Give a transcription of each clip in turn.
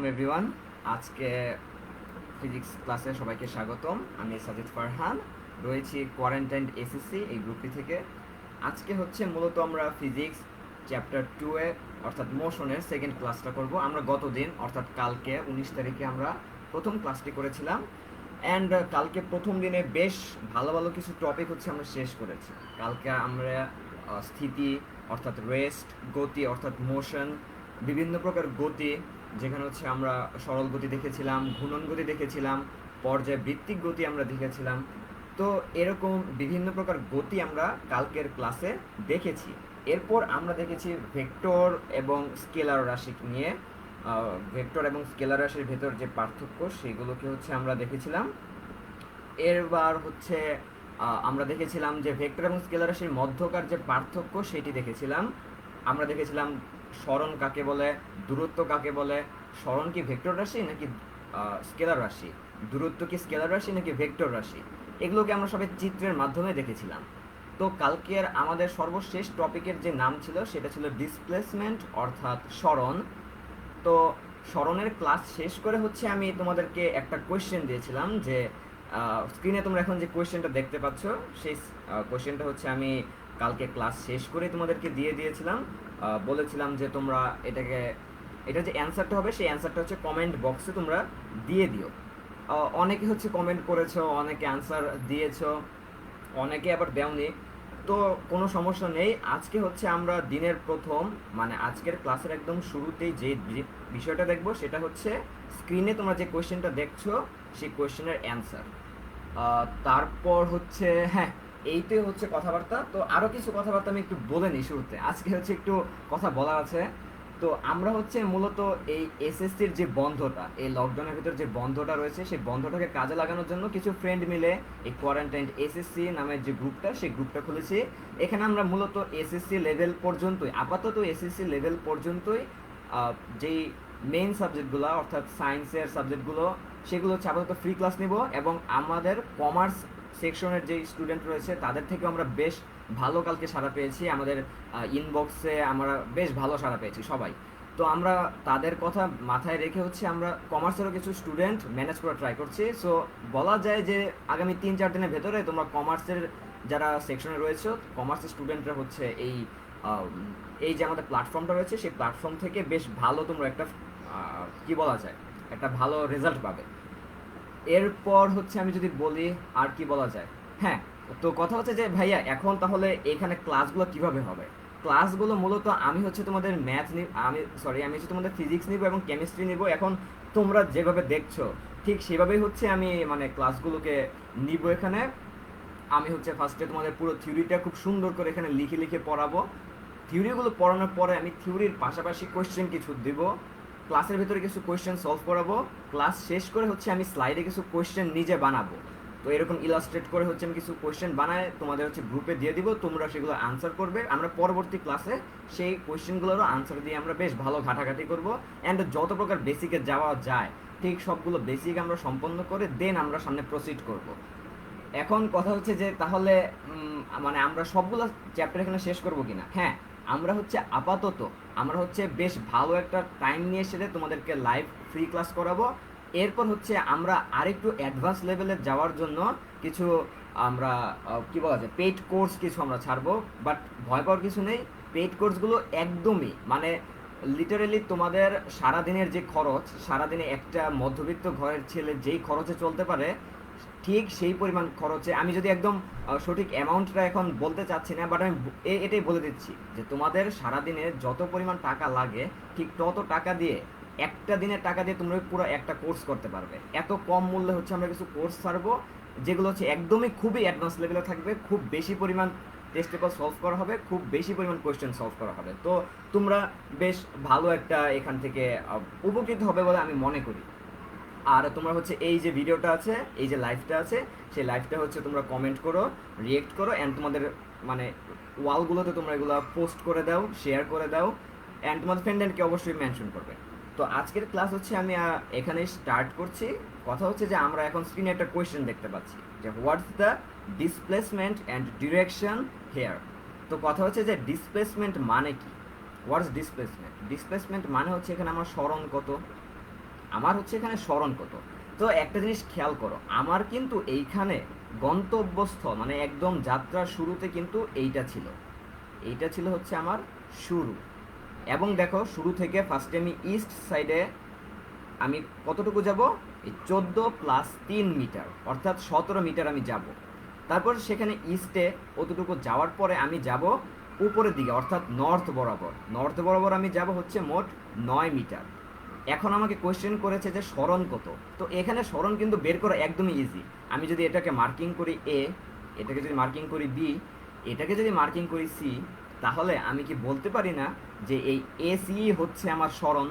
Everyone. আজকে physics ক্লাসে সবাইকে স্বাগতম। আমি সাজিদ ফারহান, রয়েছি কোয়ারেন্টাইন এসএসসি এই গ্রুপটি থেকে। আজকে হচ্ছে মূলত আমরা ফিজিক্স চ্যাপ্টার 2 এ অর্থাৎ মোশনের সেকেন্ড ক্লাসটা করব। আমরা গতদিন অর্থাৎ কালকে 19 তারিখে আমরা প্রথম ক্লাসটি করেছিলাম। অ্যান্ড কালকে প্রথম দিনে বেশ ভালো ভালো কিছু টপিক হচ্ছে আমরা শেষ করেছি। কালকে আমরা স্থিতি অর্থাৎ রেস্ট, গতি অর্থাৎ মোশন, বিভিন্ন প্রকার গতি, যেখানে হচ্ছে আমরা সরল গতি দেখেছিলাম, ঘূর্ণন গতি দেখেছিলাম, পর্যায়বৃত্তিক গতি আমরা দেখেছিলাম। তো এরকম বিভিন্ন প্রকার গতি আমরা কালকের ক্লাসে দেখেছি। এরপর আমরা দেখেছি ভেক্টর এবং স্কেলার রাশি নিয়ে। ভেক্টর এবং স্কেলার রাশির ভেতর যে পার্থক্য সেগুলোকে হচ্ছে আমরা দেখেছিলাম। এরবার হচ্ছে আমরা দেখেছিলাম যে ভেক্টর এবং স্কেলার রাশির মধ্যকার যে পার্থক্য সেটি দেখেছিলাম। আমরা দেখেছিলাম সরণ কাকে বলে, দূরত্ব কাকে বলে, সরণ কি ভেক্টর রাশি নাকি স্কেলার রাশি, দূরত্ব কি স্কেলার রাশি নাকি ভেক্টর রাশি, এগুলোকে আমরা সবাই চিত্রের মাধ্যমে দেখেছিলাম। তো কালকের আমাদের সর্বশেষ টপিকের যে নাম ছিল সেটা ছিল ডিসপ্লেসমেন্ট অর্থাৎ সরণ। তো সরণের ক্লাস শেষ করে হচ্ছে আমি তোমাদেরকে একটা কোয়েশ্চেন দিয়েছিলাম যে স্ক্রিনে তোমরা এখন যে কোয়েশ্চেনটা দেখতে পাচ্ছ সেই কোয়েশ্চেনটা হচ্ছে আমি কালকে ক্লাস শেষ করে তোমাদেরকে দিয়ে দিয়েছিলাম। বলেছিলাম যে তোমরা এটা যে অ্যান্সারটা হবে সেই অ্যান্সারটা হচ্ছে কমেন্ট বক্সে তোমরা দিয়ে দিও। অনেকে হচ্ছে কমেন্ট করেছো, অনেকে অ্যান্সার দিয়েছো, অনেকে আবার দেওনি। তো কোনো সমস্যা নেই। আজকে হচ্ছে আমরা দিনের প্রথম মানে আজকের ক্লাসের একদম শুরুতেই যে বিষয়টা দেখবো সেটা হচ্ছে স্ক্রিনে তোমরা যে কোয়েশ্চেনটা দেখছো সেই কোয়েশ্চেনের অ্যান্সার। তারপর হচ্ছে হ্যাঁ, এইটাই হচ্ছে কথাবার্তা। তো আরও কিছু কথাবার্তা আমি একটু বলে নিই শুরুতে। আজকে হচ্ছে একটু কথা বলা আছে। তো আমরা হচ্ছে মূলত এই এসএসসির যে বন্ধটা, এই লকডাউনের ভিতর যে বন্ধটা রয়েছে সেই বন্ধটাকে কাজে লাগানোর জন্য কিছু ফ্রেন্ড মিলে এই কোয়ারেন্টাইন এসএসসি নামের যে গ্রুপটা সেই গ্রুপটা খুলেছি। এখানে আমরা মূলত এসএসসি লেভেল পর্যন্তই, আপাতত এসএসসি লেভেল পর্যন্তই যেই মেইন সাবজেক্টগুলো অর্থাৎ সায়েন্সের সাবজেক্টগুলো সেগুলো হচ্ছে আপাতত ফ্রি ক্লাস নিব। এবং আমাদের কমার্স সেকশনের যে স্টুডেন্ট রয়েছে তাদের থেকে আমরা বেশ ভালো কালকে সাড়া পেয়েছি। আমাদের ইনবক্সে আমরা বেশ ভালো সাড়া পেয়েছি সবাই। তো আমরা তাদের কথা মাথায় রেখে হচ্ছে আমরা কমার্সেরও কিছু স্টুডেন্ট ম্যানেজ করা ট্রাই করছি। সো বলা যায় যে আগামী 3-4 দিনের ভেতরে তোমরা কমার্সের যারা সেকশনে রয়েছে কমার্সের স্টুডেন্টরা হচ্ছে এই যে আমাদের প্ল্যাটফর্মটা রয়েছে সেই প্ল্যাটফর্ম থেকে বেশ ভালো তোমরা একটা কি বলা যায় একটা ভালো রেজাল্ট পাবে। এরপর হচ্ছে আমি যদি বলি আর কি বলা যায়, হ্যাঁ, তো কথা হচ্ছে যে ভাইয়া এখন তাহলে এখানে ক্লাসগুলো কিভাবে হবে। ক্লাসগুলো মূলত আমি হচ্ছে তোমাদের আমি হচ্ছে তোমাদের ফিজিক্স নিব এবং কেমিস্ট্রি নিব। এখন তোমরা যেভাবে দেখছো ঠিক সেভাবেই হচ্ছে আমি মানে ক্লাসগুলোকে নিব। এখানে আমি হচ্ছে ফার্স্টে তোমাদের পুরো থিওরিটা খুব সুন্দর করে এখানে লিখে লিখে পড়াবো। থিওরিগুলো পড়ানোর পরে আমি থিওরির পাশাপাশি কোয়েশ্চেন কিছু দিব, ক্লাসের ভিতরে কিছু কোয়েশ্চেন সলভ করাবো। ক্লাস শেষ করে হচ্ছে আমি স্লাইডে কিছু কোয়েশ্চেন নিজে বানাবো। তো এরকম ইলাস্ট্রেট করে হচ্ছে আমি কিছু কোয়েশ্চেন বানায় তোমাদের হচ্ছে গ্রুপে দিয়ে দিব, তোমরা সেগুলো আনসার করবে। আমরা পরবর্তী ক্লাসে সেই কোয়েশ্চেনগুলোরও আনসার দিয়ে আমরা বেশ ভালো ঘাটাঘাটি করবো। অ্যান্ড যত প্রকার বেসিকে যাওয়া যায় ঠিক সবগুলো বেসিক আমরা সম্পন্ন করে দেন আমরা সামনে প্রসিড করব। এখন কথা হচ্ছে যে তাহলে মানে আমরা সবগুলো চ্যাপ্টার এখানে শেষ করবো কিনা। হ্যাঁ, আমরা হচ্ছে আপাতত আমরা হচ্ছে বেশ ভালো একটা টাইম নিয়ে এসে তোমাদেরকে লাইভ ফ্রি ক্লাস করাবো। এরপর হচ্ছে আমরা আরেকটু অ্যাডভান্স লেভেলে যাওয়ার জন্য কিছু আমরা কি বলা যায় পেইড কোর্স কিছু আমরা ছাড়বো। বাট ভয় পাওয়ার কিছু নেই, পেইড কোর্সগুলো একদমই মানে লিটারেলি তোমাদের সারাদিনের যে খরচ, সারাদিনে একটা মধ্যবিত্ত ঘরের ছেলে যেই খরচে চলতে পারে ঠিক সেই পরিমাণ খরচে, আমি যদি একদম সঠিক অ্যামাউন্টটা এখন বলতে চাচ্ছি না, বাট আমি এটাই বলে দিচ্ছি যে তোমাদের সারাদিনে যত পরিমাণ টাকা লাগে ঠিক তত টাকা দিয়ে একটা দিনের টাকা দিয়ে তোমরা পুরো একটা কোর্স করতে পারবে। এত কম মূল্যে হচ্ছে আমরা কিছু কোর্স ছাড়বো যেগুলো হচ্ছে একদমই খুবই অ্যাডভান্স লেভেলে থাকবে। খুব বেশি পরিমাণ টেস্ট পেপার সলভ করা হবে, খুব বেশি পরিমাণ কোয়েশ্চেন সলভ করা হবে। তো তোমরা বেশ ভালো একটা এখান থেকে উপকৃত হবে বলে আমি মনে করি। আর তোমরা হচ্ছে এই যে ভিডিওটা আছে, এই যে লাইভটা আছে, সেই লাইভটা হচ্ছে তোমরা কমেন্ট করো, রিয়েক্ট করো, অ্যান্ড তোমাদের মানে ওয়ালগুলোতে তোমরা এগুলো পোস্ট করে দাও, শেয়ার করে দাও, অ্যান্ড তোমাদের ফ্রেন্ডকে অবশ্যই মেনশন করবে। তো আজকের ক্লাস হচ্ছে আমি এখানে স্টার্ট করছি। কথা হচ্ছে যে আমরা এখন স্ক্রিনে একটা কোয়েশ্চেন দেখতে পাচ্ছি যে what's the displacement and direction here. তো কথা হচ্ছে যে ডিসপ্লেসমেন্ট মানে কি, হোয়াটস ডিসপ্লেসমেন্ট। ডিসপ্লেসমেন্ট মানে হচ্ছে এখানে আমার সরণ কত, আমার হচ্ছে এখানে সরণ কত। তো একটা জিনিস খেয়াল করো, আমার কিন্তু এইখানে গন্তব্যস্থল মানে একদম যাত্রার শুরুতে কিন্তু এইটা ছিল হচ্ছে আমার শুরু। এবং দেখো শুরু থেকে ফার্স্টে আমি ইস্ট সাইডে আমি কতটুকু যাব, এই 14+3 মিটার অর্থাৎ 17 মিটার আমি যাব। তারপর সেখানে ইস্টে অতটুকু যাওয়ার পরে আমি যাব উপরের দিকে অর্থাৎ নর্থ বরাবর আমি যাব হচ্ছে মোট 9 মিটার। এখন আমাকে কোয়েশ্চেন করেছে যে সরণ কত। তো এখানে সরণ কিন্তু বের করা একদমই ইজি। আমি যদি এটাকে মার্কিং করি এ, এটাকে যদি মার্কিং করি বি, এটাকে যদি মার্কিং করি সি, তাহলে আমি কি বলতে পারি না যে এই এ সি হচ্ছে আমার সরণ?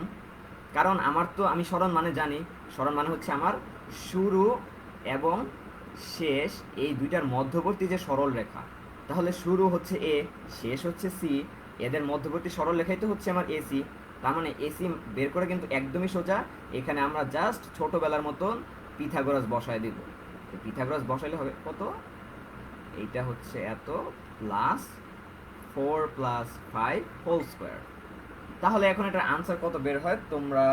কারণ আমি সরণ মানে জানি, সরণ মানে হচ্ছে আমার শুরু এবং শেষ এই দুইটার মধ্যবর্তী যে সরল রেখা। তাহলে শুরু হচ্ছে এ, শেষ হচ্ছে সি, এদের মধ্যবর্তী সরল রেখাই তো হচ্ছে আমার এসি। তার মানে এসি বের করে কিন্তু একদমই সোজা। এখানে আমরা জাস্ট ছোটবেলার মতন পিথাগোরাস বসায় দিব। তো পিথাগোরাস বসাইলে হবে কত, এইটা হচ্ছে এত প্লাস 4+5 হোল স্কোয়ার। তাহলে এখন এটার আনসার কত বের হয় তোমরা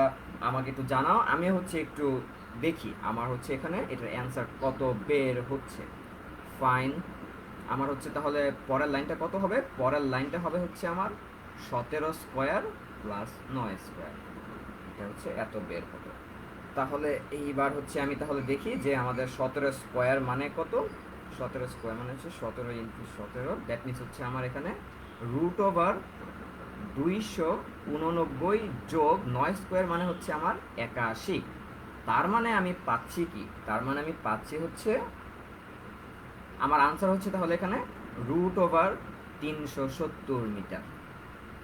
আমাকে একটু জানাও, আমি হচ্ছে একটু দেখি আমার হচ্ছে এখানে এটার অ্যান্সার কত বের হচ্ছে। ফাইন, আমার হচ্ছে তাহলে পরের লাইনটা কত হবে, পরের লাইনটা হবে হচ্ছে আমার 17² + 9², এটা হচ্ছে এত বের হবে। তাহলে এইবার হচ্ছে আমি তাহলে দেখি যে আমাদের 17² মানে কত। 17² মানে হচ্ছে 17 × 17, দ্যাট মিনস হচ্ছে আমার এখানে √289 যোগ 9² মানে হচ্ছে আমার 81। তার মানে আমি পাচ্ছি কি, তার মানে আমি পাচ্ছি হচ্ছে আমার আনসার হচ্ছে তাহলে এখানে √370 মিটার।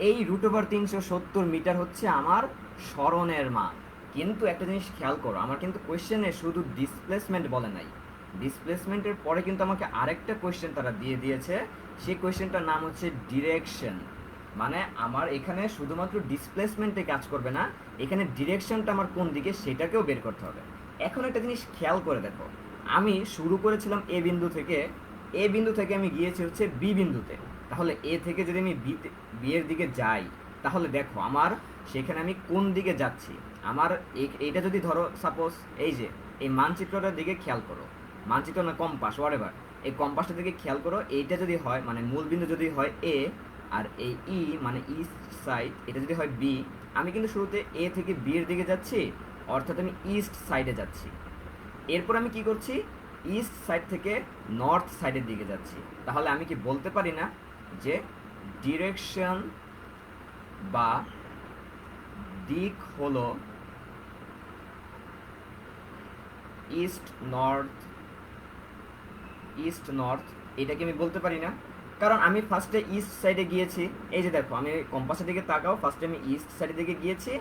এই √370 মিটার হচ্ছে আমার সরণের মান। কিন্তু একটা জিনিস খেয়াল করো, আমার কিন্তু কোয়েশ্চেনে শুধু ডিসপ্লেসমেন্ট বলে নাই, ডিসপ্লেসমেন্টের পরে কিন্তু আমাকে আরেকটা কোয়েশ্চেন তারা দিয়ে দিয়েছে। সেই কোয়েশ্চেনটার নাম হচ্ছে ডিরেকশন। মানে আমার এখানে শুধুমাত্র ডিসপ্লেসমেন্টে কাজ করবে না, এখানে ডিরেকশনটা আমার কোন দিকে সেটাকেও বের করতে হবে। এখন একটা জিনিস খেয়াল করে দেখো, আমি শুরু করেছিলাম এ বিন্দু থেকে আমি গিয়েছি হচ্ছে বি বিন্দুতে। তাহলে এ থেকে যদি আমি বি এর দিকে যাই, তাহলে দেখো আমার সেখানে আমি কোন দিকে যাচ্ছি। আমার এইটা যদি ধরো সাপোজ এই যে এই মানচিত্রটার দিকে খেয়াল করো, মানচিত্র না কম্পাস ওয়ারেভার, এই কম্পাসটার দিকে খেয়াল করো, এইটা যদি হয় মানে মূল বিন্দু যদি হয় এ, আর এই ই মানে ইস্ট সাইড এটা যদি হয় বি, আমি কিন্তু শুরুতে এ থেকে বি এর দিকে যাচ্ছি, অর্থাৎ আমি ইস্ট সাইডে যাচ্ছি। এরপর আমি কি করছি, ইস্ট সাইড থেকে নর্থ সাইডের দিকে যাচ্ছি। তাহলে আমি কি বলতে পারি না যে ডিরেকশন বা দিক হলো ইস্ট নর্থ, এটাকে আমি বলতে পারি না। কারণ আমি ফার্স্টে ইস্ট সাইডে গিয়েছি, এই যে দেখো আমি কম্পাসের দিকে তাকাও, ফার্স্টে আমি ইস্ট সাইডের দিকে গিয়েছি,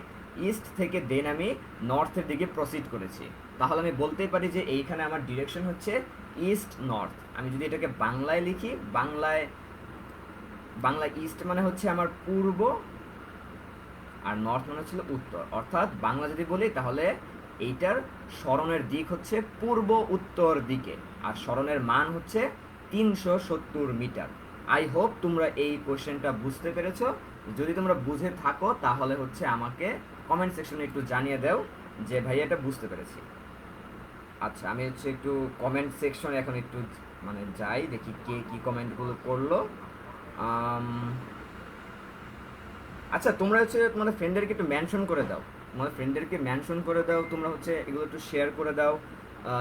ইস্ট থেকে দেন আমি নর্থের দিকে প্রসিড করেছি। তাহলে আমি বলতেই পারি যে এইখানে আমার ডিরেকশন হচ্ছে ইস্ট নর্থ। আমি যদি এটাকে বাংলায় লিখি, বাংলায় ইস্ট মানে হচ্ছে আমার পূর্ব, আর নর্থ মানে হচ্ছিল উত্তর। অর্থাৎ বাংলা যদি বলি তাহলে এইটার সরণের দিক হচ্ছে পূর্ব উত্তর দিকে, আর সরণের মান হচ্ছে 370 মিটার। আই হোপ তোমরা এই কোশ্চেনটা বুঝতে পেরেছো। যদি তোমরা বুঝে থাকো তাহলে হচ্ছে আমাকে কমেন্ট সেকশনে একটু জানিয়ে দাও যে ভাই এটা বুঝতে পেরেছি। আচ্ছা, আমি হচ্ছে একটু কমেন্ট সেকশনে এখন একটু মানে যাই, দেখি কে কি কমেন্টগুলো করলো। আচ্ছা, তোমরা হচ্ছে তোমাদের ফ্রেন্ডদেরকে একটু মেনশন করে দাও, তোমরা হচ্ছে এগুলো একটু শেয়ার করে দাও,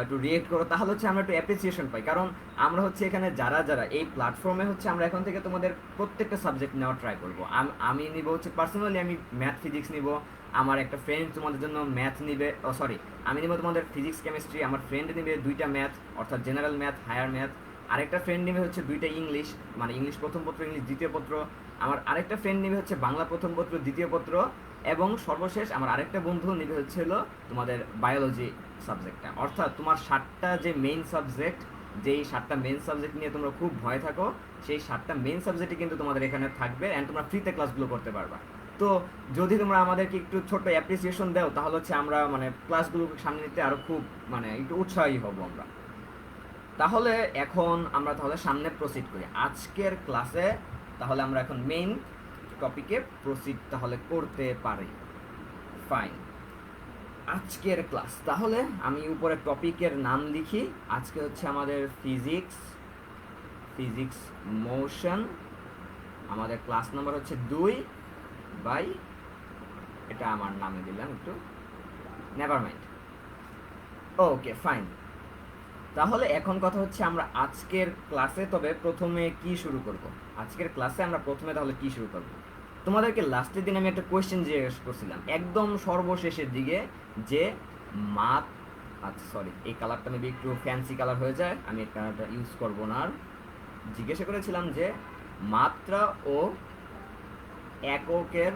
একটু রিয়েক্ট করো, তাহলে হচ্ছে আমরা একটু অ্যাপ্রিসিয়েশন পাই। কারণ আমরা হচ্ছে এখানে যারা এই প্ল্যাটফর্মে হচ্ছে আমরা এখন থেকে তোমাদের প্রত্যেকটা সাবজেক্ট নেওয়ার ট্রাই করবো। আমি নিব হচ্ছে পার্সোনালি আমি ম্যাথ ফিজিক্স নিব, আমার একটা ফ্রেন্ড তোমাদের জন্য ম্যাথ নিবে, আমি নিব তোমাদের ফিজিক্স কেমিস্ট্রি, আমার ফ্রেন্ড নিবে 2টা ম্যাথ অর্থাৎ জেনারেল ম্যাথ, হায়ার ম্যাথ, আরেকটা ফ্রেন্ড নেবে হচ্ছে 2টা ইংলিশ, মানে ইংলিশ প্রথম পত্র, ইংলিশ দ্বিতীয় পত্র, আমার আরেকটা ফ্রেন্ড নেবে হচ্ছে বাংলা প্রথম পত্র দ্বিতীয় পত্র, এবং সর্বশেষ আমার আরেকটা বন্ধু নেবে হচ্ছে হলো তোমাদের বায়োলজি সাবজেক্টটা। অর্থাৎ তোমার 7টা যে মেইন সাবজেক্ট, যেই 7টা মেইন সাবজেক্ট নিয়ে তোমরা খুব ভয় থাকো, সেই 7টা মেইন সাবজেক্টই কিন্তু তোমাদের এখানে থাকবে, অ্যান্ড তোমরা ফ্রিতে ক্লাসগুলো করতে পারবা। তো যদি তোমরা আমাদেরকে একটু ছোট্ট অ্যাপ্রিসিয়েশন দাও তাহলে হচ্ছে আমরা মানে ক্লাসগুলো সামনে নিতে আরও খুব মানে একটু উৎসাহী হব আমরা। তাহলে এখন আমরা তাহলে সামনে প্রসিড করি আজকের ক্লাসে। তাহলে আমরা এখন মেইন টপিকে প্রসিড তাহলে করতে পারি। ফাইন, আজকের ক্লাস, তাহলে আমি উপরে টপিকের নাম লিখি। আজকে হচ্ছে আমাদের ফিজিক্স মোশন। আমাদের ক্লাস নাম্বার হচ্ছে 2 বাই, এটা আমার নামে দিলাম একটু, নেভার মাইন্ড। Okay fine. তাহলে এখন কথা হচ্ছে আমরা আজকের ক্লাসে তবে প্রথমে কি শুরু করব। আজকের ক্লাসে আমরা প্রথমে তাহলে কি শুরু করব, তোমাদেরকে লাস্টের দিন আমি একটা কোয়েশ্চেন জিজ্ঞেস করছিলাম একদম সর্বশেষের দিকে, যে মাত আচ্ছা সরি, এই কালারটা মেবি একটু ফ্যান্সি কালার হয়ে যায়, আমি এই কালারটা ইউজ করব না আর। জিজ্ঞাসা করেছিলাম যে মাত্রা ও এককের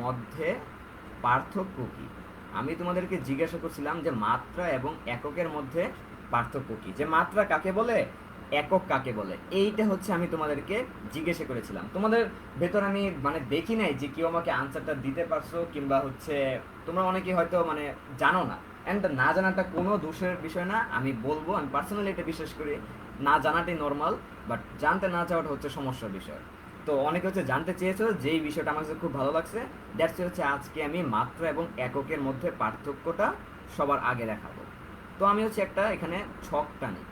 মধ্যে পার্থক্য কী। আমি তোমাদেরকে জিজ্ঞাসা করছিলাম যে মাত্রা এবং এককের মধ্যে পার্থক্য কী, যে মাত্রা কাকে বলে, একক কাকে বলে, এইটা হচ্ছে আমি তোমাদেরকে জিজ্ঞাসা করেছিলাম। তোমাদের ভেতর আমি মানে দেখি নাই যে কেউ আমাকে আনসারটা দিতে পারছো, কিংবা হচ্ছে তোমরা অনেকে হয়তো মানে জানো না। অ্যান্ড না জানাটা কোনো দোষের বিষয় না, আমি বলবো, আমি পার্সোনালি এটা বিশ্বাস করি, না জানাটাই নর্মাল, বাট জানতে না চাওয়াটা হচ্ছে সমস্যার বিষয়। তো অনেকে হচ্ছে জানতে চেয়েছো, যেই বিষয়টা আমার কাছে খুব ভালো লাগছে, দ্যাটস হচ্ছে আজকে আমি মাত্রা এবং এককের মধ্যে পার্থক্যটা সবার আগে দেখাবো। তো আমি হচ্ছে একটা এখানে ছক টানি।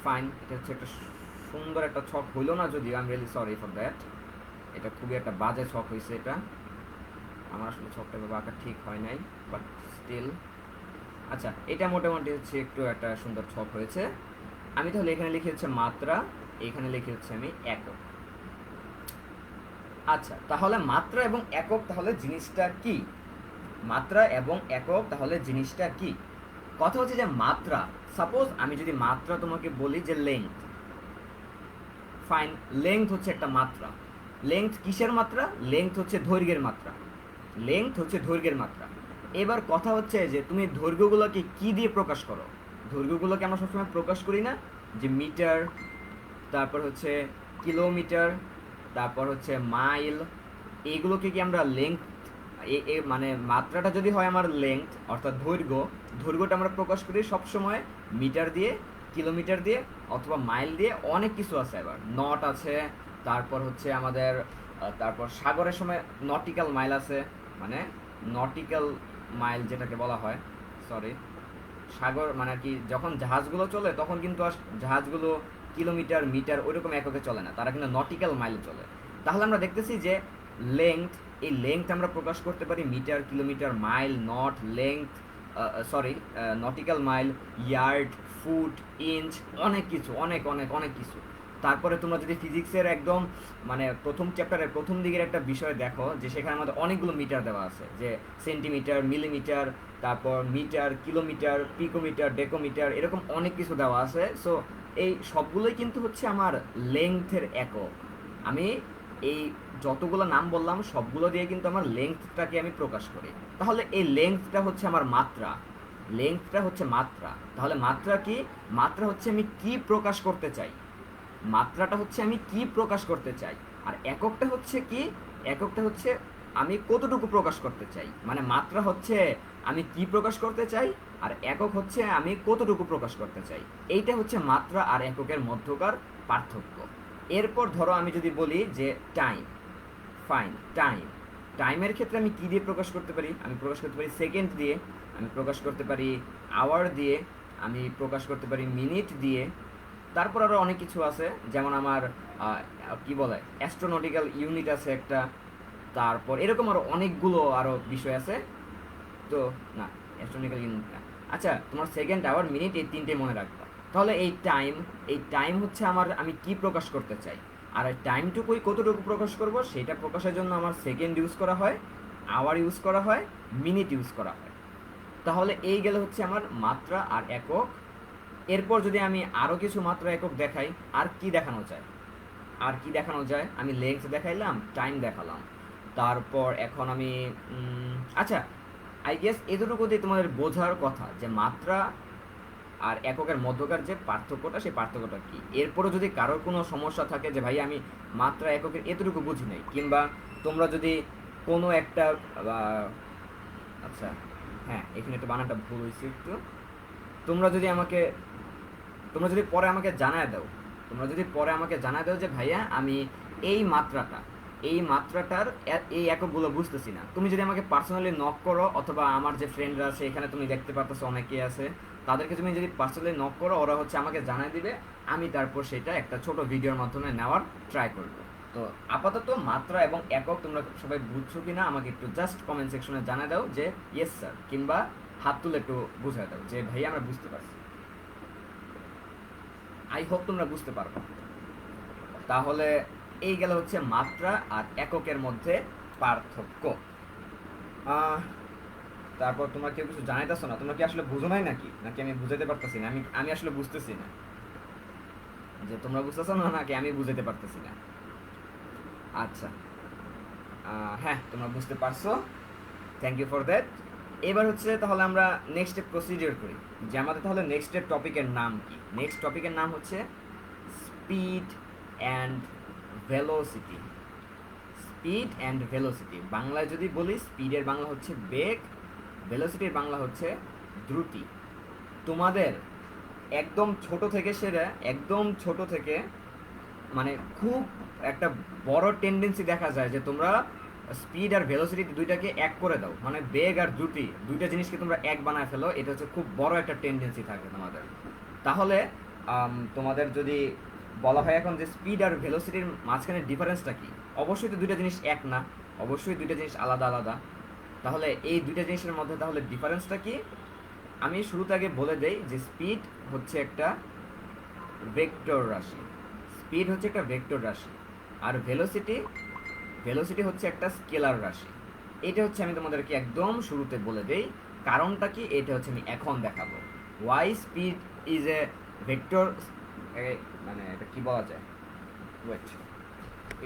ফাইন, এটা হচ্ছে একটা সুন্দর একটা ছক হইলো না, যদিও I am really sorry for that. এটা খুবই একটা বাজে ছক হয়েছে, এটা আমার আসলে ছকটা আঁকা ঠিক হয় নাই, বাট স্টিল আচ্ছা, এটা মোটামুটি হচ্ছে একটু একটা সুন্দর ছক হয়েছে। আমি তাহলে এখানে লিখে হচ্ছে মাত্রা, এখানে লিখে হচ্ছে আমি একক। আচ্ছা, তাহলে মাত্রা এবং একক তাহলে জিনিসটা কি, মাত্রা এবং একক তাহলে জিনিসটা কি। কথা হচ্ছে যে মাত্রা, সাপোজ আমি যদি মাত্রা তোমাকে বলি যে লেংথ, ফাইন, লেংথ হচ্ছে একটা মাত্রা। লেংথ কিসের মাত্রা, লেংথ হচ্ছে দৈর্ঘ্যের মাত্রা, লেংথ হচ্ছে দৈর্ঘ্যের মাত্রা। এবার কথা হচ্ছে যে তুমি দৈর্ঘ্যগুলোকে কি দিয়ে প্রকাশ করো, দৈর্ঘ্যগুলোকে আমরা সবসময় প্রকাশ করি না যে মিটার, তারপর হচ্ছে কিলোমিটার, তারপর হচ্ছে মাইল, এইগুলোকে কি আমরা লেংথ, মানে মাত্রাটা যদি হয় আমার লেংথ অর্থাৎ দৈর্ঘ্য, দৈর্ঘ্যটা আমরা প্রকাশ করি সবসময় মিটার দিয়ে, কিলোমিটার দিয়ে, অথবা মাইল দিয়ে, অনেক কিছু আছে, এবার নট আছে, তারপর হচ্ছে আমাদের তারপর সাগরের সময় নটিক্যাল মাইল আছে, মানে নটিক্যাল মাইল যেটাকে বলা হয়, সরি, সাগর মানে কি যখন জাহাজগুলো চলে তখন কিন্তু জাহাজগুলো কিলোমিটার মিটার ওইরকম এককে চলে না, তারা কিন্তু নটিক্যাল মাইলে চলে। তাহলে আমরা দেখতেছি যে লেংথ, এই লেংথ আমরা প্রকাশ করতে পারি metre, kilometre, mile, knot, length, sorry, nautical mile, yard, foot, inch, অনেক কিছু, অনেক অনেক অনেক কিছু। তারপরে তোমরা যদি ফিজিক্সের একদম মানে প্রথম চ্যাপ্টারের প্রথম দিকের একটা বিষয় দেখো, যে সেখানে আমাদের অনেকগুলো মিটার দেওয়া আছে, যে সেন্টিমিটার, মিলিমিটার, তারপর মিটার, কিলোমিটার, পিকোমিটার, ডেকোমিটার, এরকম অনেক কিছু দেওয়া আছে। সো এই সবগুলোই কিন্তু হচ্ছে আমার লেংথের একক। আমি এই যতগুলো নাম বললাম সবগুলো দিয়ে কিন্তু আমার লেংথটাকে আমি প্রকাশ করি। তাহলে এই লেংথটা হচ্ছে আমার মাত্রা, লেংথটা হচ্ছে মাত্রা। তাহলে মাত্রা কি, মাত্রা হচ্ছে আমি কি প্রকাশ করতে চাই, মাত্রাটা হচ্ছে আমি কি প্রকাশ করতে চাই। আর এককটা হচ্ছে কি, এককটা হচ্ছে আমি কতটুকু প্রকাশ করতে চাই। মানে মাত্রা হচ্ছে আমি কি প্রকাশ করতে চাই, আর একক হচ্ছে আমি কতটুকু প্রকাশ করতে চাই। এইটা হচ্ছে মাত্রা আর এককের মধ্যকার পার্থক্য। এরপর ধরো আমি যদি বলি যে টাইম, ফাইন, টাইম, টাইমের ক্ষেত্রে আমি কি দিয়ে প্রকাশ করতে পারি, আমি প্রকাশ করতে পারি সেকেন্ড দিয়ে, আমি প্রকাশ করতে পারি আওয়ার দিয়ে, আমি প্রকাশ করতে পারি মিনিট দিয়ে, তারপর আরও অনেক কিছু আছে, যেমন আমার কি বলে অ্যাস্ট্রোনটিক্যাল ইউনিট আছে একটা, তারপর এরকম আরও অনেকগুলো আরও বিষয় আছে। তো না, অ্যাস্ট্রোনটিক্যাল ইউনিট না, আচ্ছা তোমার সেকেন্ড, আওয়ার, মিনিট, এই তিনটে মনে রাখবা। তাহলে এই টাইম, এই টাইম হচ্ছে আমার আমি কি প্রকাশ করতে চাই, আর এই টাইমটুকুই কতটুকু প্রকাশ করব সেটা প্রকাশের জন্য আমার সেকেন্ড ইউজ করা হয়, আওয়ার ইউজ করা হয়, মিনিট ইউজ করা হয়। তাহলে এই গেলে হচ্ছে আমার মাত্রা আর একক। এরপর যদি আমি আরও কিছু মাত্রা একক দেখাই, আর কি দেখানো যায়, আর কি দেখানো যায়, আমি লেন্থ দেখাইলাম, টাইম দেখালাম, তারপর এখন আমি আচ্ছা আই গেস এতটুকুতেই তোমাদের বোঝার কথা যে মাত্রা আর এককের মধ্যকার যে পার্থক্যটা, সেই পার্থক্যটা কি। এরপরও যদি কারোর কোনো সমস্যা থাকে যে ভাই আমি মাত্রা এককের এতটুকু বুঝি নাই, কিংবা তোমরা যদি কোনো একটা আচ্ছা হ্যাঁ এখানে একটা বানানটা ভুল হয়েছে একটু, তোমরা যদি আমাকে, তোমরা যদি পরে আমাকে জানায় দাও, তোমরা যদি পরে আমাকে জানায় দাও যে ভাইয়া আমি এই মাত্রাটা, এই মাত্রাটার এই এককগুলো বুঝতেছি না। তুমি যদি আমাকে পার্সোনালি নক করো, অথবা আমার যে ফ্রেন্ডরা আছে এখানে তুমি দেখতে পারতেছো অনেকেই আছে, তাদেরকে তুমি যদি পার্সোনালি নক করো, ওরা হচ্ছে আমাকে জানাই দিবে, আমি তারপর সেটা একটা ছোট ভিডিওর মাধ্যমে নেওয়ার ট্রাই করবো। তো আপাতত মাত্রা এবং একক তোমরা সবাই বুঝছো কিনা আমাকে একটু জাস্ট কমেন্ট সেকশনে জানাই দাও যে ইয়েস স্যার, কিংবা হাত তুলে একটু বুঝাই দাও যে ভাই আমরা বুঝতে পারছি। আই হোপ তোমরা বুঝতে পারবো। তাহলে এই গেল হচ্ছে মাত্রা আর এককের মধ্যে পার্থক্য। তারপর তোমরা কেউ কিছু জানাইতেছো না, তোমরা কি আসলে বুঝো নাই নাকি, নাকি আমি বুঝাতে পারতেছি না? আমি আসলে বুঝতেছি না যে তোমরা বুঝতেছো না নাকি আমি বুঝাতে পারতেছি না। আচ্ছা, হ্যাঁ তোমরা বুঝতে পারছো, থ্যাংক ইউ ফর দ্যাট। এবার হচ্ছে তাহলে আমরা নেক্সট প্রসিডিওর করি যে আমাদের তাহলে নেক্সটের টপিকের নাম কি। নেক্সট টপিকের নাম হচ্ছে speed and velocity. Speed and velocity, বাংলায় যদি বলি স্পিডের বাংলা হচ্ছে বেগ, ভেলোসিটির বাংলা হচ্ছে দ্রুতি। তোমাদের একদম ছোট থেকে মানে খুব একটা বড় টেন্ডেন্সি দেখা যায় যে তোমরা স্পিড আর ভেলোসিটি দুইটাকে এক করে দাও, মানে বেগ আর দ্রুতি দুইটা জিনিসকে তোমরা এক বানায় ফেলো। এটা হচ্ছে খুব বড় একটা টেন্ডেন্সি থাকে তোমাদের। তাহলে তোমাদের যদি বলা হয় এখন যে স্পিড আর ভেলোসিটির মাঝখানে ডিফারেন্সটা কি, অবশ্যই তো দুইটা জিনিস এক না, অবশ্যই দুইটা জিনিস আলাদা আলাদা। তাহলে এই দুইটা জিনিসের মধ্যে তাহলে ডিফারেন্সটা কি, আমি শুরুতে আগে বলে দেই যে স্পিড হচ্ছে একটা ভেক্টর রাশি। স্পিড হচ্ছে একটা ভেক্টর রাশি, আর ভেলোসিটি হচ্ছে একটা স্কেলার রাশি। এটা হচ্ছে আমি তোমাদেরকে একদম শুরুতে বলে দেই, কারণটা কি এটা হচ্ছে আমি এখন দেখাবো। Why speed is a vector, মানে এটা কি বলা যায়,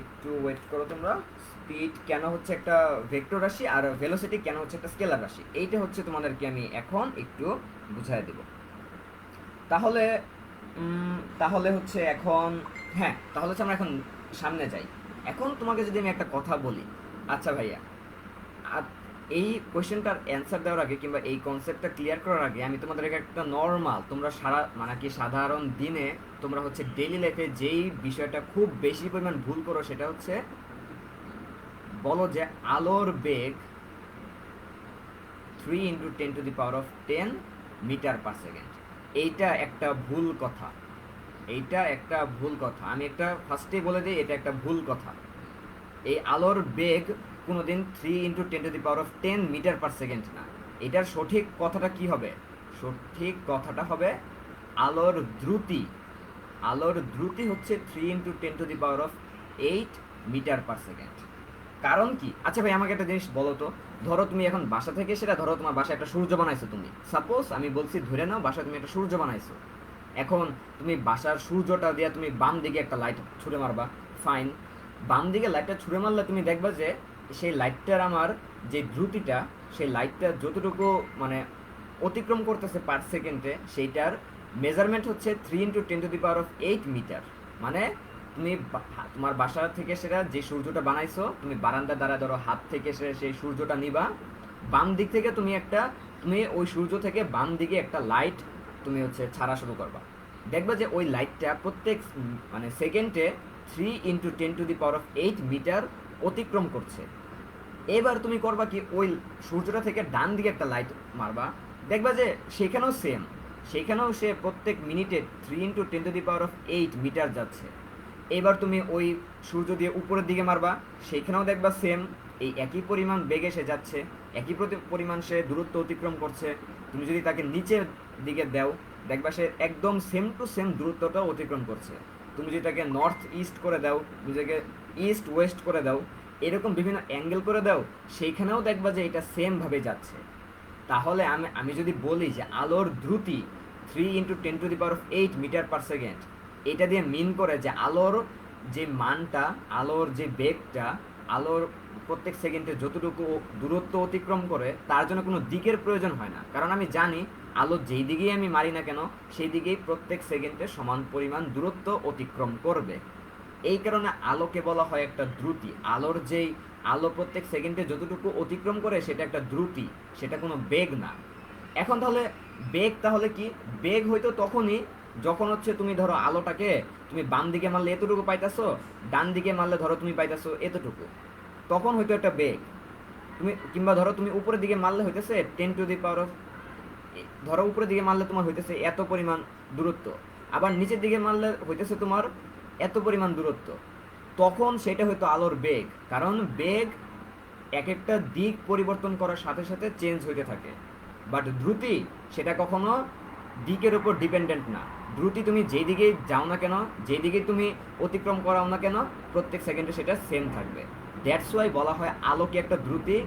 একটু ওয়েট করো তোমরা। স্পিড কেন হচ্ছে একটা ভেক্টর রাশি আর ভেলোসিটি কেন হচ্ছে একটা স্কেলার রাশি, এইটা হচ্ছে তোমাদেরকে আমি এখন একটু বুঝাই দেব। তাহলে তাহলে হচ্ছে এখন, হ্যাঁ তাহলে হচ্ছে আমরা এখন সামনে যাই। এখন তোমাকে যদি আমি একটা কথা বলি, আচ্ছা ভাইয়া এই কোয়েশ্চেনটার অ্যান্সার দেওয়ার আগে কিংবা এই কনসেপ্টটা ক্লিয়ার করার আগে আমি তোমাদেরকে একটা নর্মাল, তোমরা মানে কি সাধারণ দিনে তোমরা হচ্ছে ডেইলি লাইফে যেই বিষয়টা খুব বেশি পরিমাণ ভুল করো সেটা হচ্ছে বলো যে আলোর বেগ 3 × 10⁻⁻10 মিটার পার সেকেন্ড। এইটা একটা ভুল কথা, আমি একটা ফার্স্টে বলে দিই এটা একটা ভুল কথা। এই আলোর বেগ কোনোদিন 3 × 10⁻10 মিটার পার সেকেন্ড না। এটার সঠিক কথাটা কি হবে, সঠিক কথাটা হবে আলোর দ্রুতি হচ্ছে 3 × 10⁻8 মিটার পার সেকেন্ড। কারণ কি, আচ্ছা ভাই আমাকে একটা জিনিস বলো তো, ধরো তুমি এখন বাসা থেকে ধরো তোমার বাসায় একটা সূর্য বানাইছো, তুমি সাপোজ আমি বলছি ধরে নাও বাসায় তুমি একটা সূর্য বানাইছো। এখন তুমি বাসার সূর্যটা দিয়ে তুমি বাম দিকে একটা লাইট ছুঁড়ে মারবা, ফাইন। বাম দিকে লাইটটা ছুঁড়ে মারলে তুমি দেখবা যে সেই লাইটটার আমার যে দ্রুতিটা, সেই লাইটটা যতটুকু মানে অতিক্রম করতেছে পার সেকেন্ডে, সেইটার মেজারমেন্ট হচ্ছে 3 × 10⁻8 মিটার। মানে তুমি তোমার বাসা থেকে যে সূর্যটা বানাইছো, তুমি বারান্দা দ্বারা ধরো হাত থেকে সেই সূর্যটা নিবা, বাম দিক থেকে তুমি ওই সূর্য থেকে বাম দিকে একটা লাইট তুমি হচ্ছে ছাড়া শুরু করবা। দেখবা যে ওই লাইটটা প্রত্যেক মানে সেকেন্ডে 3 × 10⁻8 মিটার অতিক্রম করছে। এবার তুমি করবা কি, ওই সূর্যটা থেকে ডান দিকে একটা লাইট মারবা, দেখবা যে সেখানেও সে প্রত্যেক মিনিটে 3 × 10⁻8 মিটার যাচ্ছে। এবার তুমি ওই সূর্য দিয়ে উপরের দিকে মারবা, সেইখানেও দেখবা সেম, এই একই পরিমাণ বেগে সে যাচ্ছে, একই পরিমাণ সে দূরত্ব অতিক্রম করছে। তুমি যদি তাকে নিচের দিকে দাও, দেখবা সে একদম সেম টু সেম দূরত্বটা অতিক্রম করছে। তুমি যদি তাকে নর্থ ইস্ট করে দাও, তুমি যদি ইস্ট ওয়েস্ট করে দাও, এরকম বিভিন্ন অ্যাঙ্গেল করে দাও, সেইখানেও দেখবা যে এটা সেমভাবে যাচ্ছে। তাহলে আমি যদি বলি যে আলোর দ্রুতি 3 × 10⁻8 মিটার পার সেকেন্ড, এটা দিয়ে মিন করে যে আলোর যে মানটা, আলোর যে বেগটা, আলোর প্রত্যেক সেকেন্ডে যতটুকু দূরত্ব অতিক্রম করে তার জন্য কোনো দিকের প্রয়োজন হয় না, কারণ আমি জানি আলো যেই দিকেই আমি মারি না কেন সেই দিকেই প্রত্যেক সেকেন্ডে সমান পরিমাণ দূরত্ব অতিক্রম করবে। এই কারণে আলোকে বলা হয় একটা দ্রুতি। আলো প্রত্যেক সেকেন্ডে যতটুকু অতিক্রম করে সেটা একটা দ্রুতি, সেটা কোনো বেগ না। এখন তাহলে বেগ তাহলে কি, বেগ হয়তো তখনই যখন হচ্ছে তুমি ধরো আলোটাকে তুমি বাম দিকে মারলে এতটুকু পাইতেছো, ডান দিকে মারলে ধরো তুমি পাইতেছো এতটুকু, তখন হয়তো একটা বেগ। তুমি কিংবা ধরো তুমি উপরের দিকে মারলে হইতেছে 10⁻⁴, ধরো উপরের দিকে মারলে তোমার হইতেছে এত পরিমাণ দূরত্ব, আবার নিচের দিকে মারলে হইতেছে তোমার এত পরিমাণ দূরত্ব, তখন সেটা হয়তো আলোর বেগ। কারণ বেগ এক একটা দিক পরিবর্তন করার সাথে সাথে চেঞ্জ হইতে থাকে। বাট দ্রুতি সেটা কখনো দিকের উপর ডিপেন্ডেন্ট না। দ্রুতি তুমি যেই দিকে যাও না কেন, যেই দিকে তুমি অতিক্রম করাও না কেন, প্রত্যেক সেকেন্ডে সেটা সেম থাকবে। দ্যাটস ওয়াই বলা হয় আলোকে একটা দ্রুতি।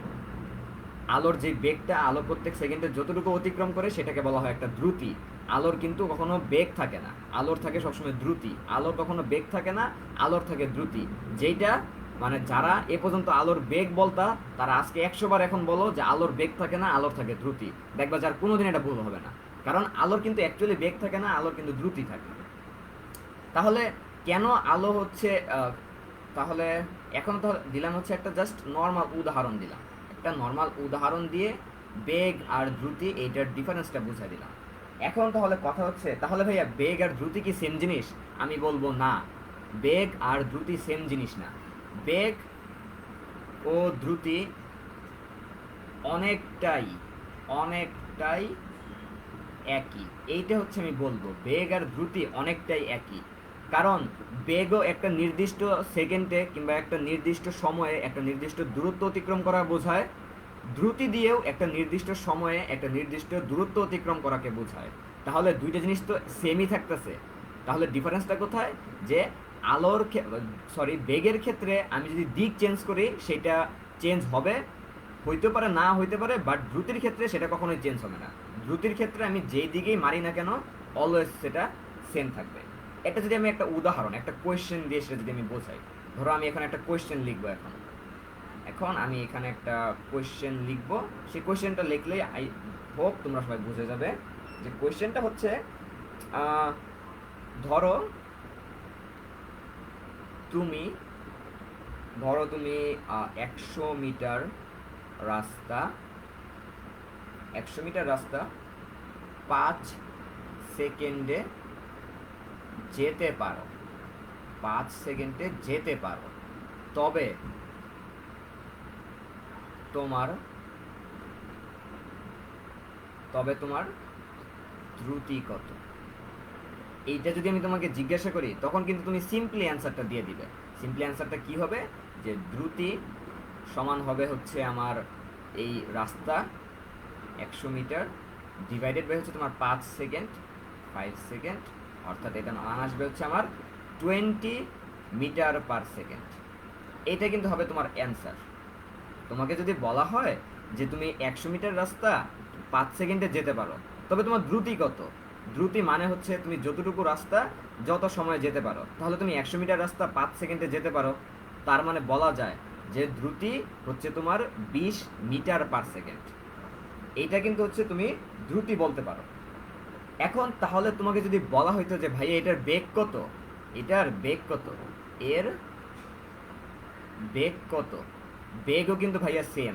আলোর যে বেগটা, আলো প্রত্যেক সেকেন্ডে যতটুকু অতিক্রম করে সেটাকে বলা হয় একটা দ্রুতি। আলোর কিন্তু কখনো বেগ থাকে না, আলোর থাকে সবসময় দ্রুতি। আলোর কখনো বেগ থাকে না, আলোর থাকে দ্রুতি। যেইটা মানে যারা এ পর্যন্ত আলোর বেগ বলতা, তারা আজকে 100 বার এখন বলো যে আলোর বেগ থাকে না, আলোর থাকে দ্রুতি। দেখবা যার কোনোদিন এটা ভুল হবে না। কারণ আলোর কিন্তু অ্যাকচুয়ালি বেগ থাকে না, আলোর কিন্তু দ্রুতি থাকে। তাহলে কেন আলো হচ্ছে তাহলে এখন তো দিলাম হচ্ছে একটা জাস্ট নর্মাল উদাহরণ দিলাম, একটা নর্মাল উদাহরণ দিয়ে বেগ আর দ্রুতি এইটার ডিফারেন্সটা বুঝাই দিলাম। এখন তাহলে কথা হচ্ছে, তাহলে ভাইয়া বেগ আর দ্রুতি কি সেম জিনিস? আমি বলবো না, বেগ আর দ্রুতি সেম জিনিস না। বেগ ও দ্রুতি অনেকটাই অনেকটাই একই। এইটা হচ্ছে আমি বলবো বেগ আর দ্রুতি অনেকটাই একই। কারণ বেগও একটা নির্দিষ্ট সেকেন্ডে কিংবা একটা নির্দিষ্ট সময়ে একটা নির্দিষ্ট দূরত্ব অতিক্রম করা বোঝায়, দ্রুতি দিয়েও একটা নির্দিষ্ট সময়ে একটা নির্দিষ্ট দূরত্ব অতিক্রম করাকে বোঝায়। তাহলে দুইটা জিনিস তো সেমই থাকতেছে। তাহলে ডিফারেন্সটা কোথায়? যে আলোর বেগের ক্ষেত্রে আমি যদি দিক চেঞ্জ করি সেটা চেঞ্জ হবে, হইতে পারে না হইতে পারে, বাট দ্রুতির ক্ষেত্রে সেটা কখনোই চেঞ্জ হবে না। দ্রুতির ক্ষেত্রে আমি যেই দিকেই মারি না কেন অলওয়েজ সেটা সেম থাকবে। এটা যদি আমি একটা উদাহরণ, একটা কোয়েশ্চেন দিয়ে সেটা যদি আমি বোঝাই, ধরো আমি এখানে একটা কোয়েশ্চেন লিখবো। এখন এখন আমি এখানে একটা কোয়েশ্চেন লিখবো। সেই কোয়েশ্চেনটা লিখলেই আই হোপ তোমরা সবাই বুঝে যাবে যে কোয়েশ্চেনটা হচ্ছে ধরো তুমি ধরো তুমি 100 মিটার রাস্তা 100 মিটার রাস্তা 5 সেকেন্ডে যেতে পারো, 5 সেকেন্ডে যেতে পারো। তবে তোমার দ্রুতি কত? এইটা যদি আমি তোমাকে জিজ্ঞাসা করি তখন কিন্তু তুমি সিম্পলি অ্যান্সারটা দিয়ে দিবে। সিম্পলি অ্যান্সারটা কি হবে? যে দ্রুতি সমান হবে হচ্ছে আমার এই রাস্তা 100 মিটার ডিভাইডেড বাই হচ্ছে তোমার 5 সেকেন্ড, 5 সেকেন্ড, অর্থাৎ এটা মান আসবে হচ্ছে আমার 20 মিটার/সেকেন্ড। এটা কিন্তু হবে তোমার অ্যান্সার। তোমাকে যদি বলা হয় যে তুমি 100 মিটার রাস্তা 5 সেকেন্ডে যেতে পারো, তবে তোমার দ্রুতি কত? দ্রুতি মানে হচ্ছে তুমি যতটুকু রাস্তা যত সময় যেতে পারো। তাহলে তুমি 100 মিটার রাস্তা 5 সেকেন্ডে যেতে পারো, তার মানে বলা যায় যে দ্রুতি হচ্ছে তোমার 20 মিটার/সেকেন্ড। এইটা কিন্তু হচ্ছে তুমি দ্রুতি বলতে পারো। এখন তাহলে তোমাকে যদি বলা হইতো যে ভাই এটার বেগ কত, এটার বেগ কত, এর বেগ কত, বেগও কিন্তু ভাইয়া সেম।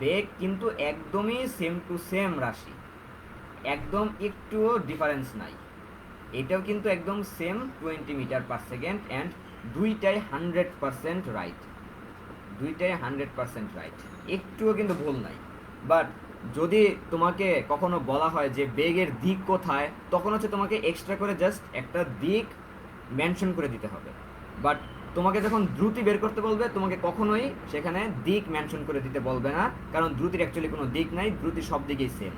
বেগ কিন্তু একদমই সেম টু সেম রাশি, একদম একটুও ডিফারেন্স নাই। এটাও কিন্তু একদম সেম 20 মিটার/সেকেন্ড অ্যান্ড দুইটাই 100% রাইট, দুইটাই 100% রাইট, একটুও কিন্তু ভুল নাই। বাট যদি তোমাকে কখনো বলা হয় যে বেগের দিক কোথায়, তখন হচ্ছে তোমাকে এক্সট্রা করে জাস্ট একটা দিক মেনশন করে দিতে হবে। বাট তোমাকে যখন দ্রুতি বের করতে বলবে তোমাকে কখনোই সেখানে দিক মেনশন করে দিতে বলবে না, কারণ দ্রুতির অ্যাকচুয়ালি কোনো দিক নাই, দ্রুতি সব দিকেই সেম।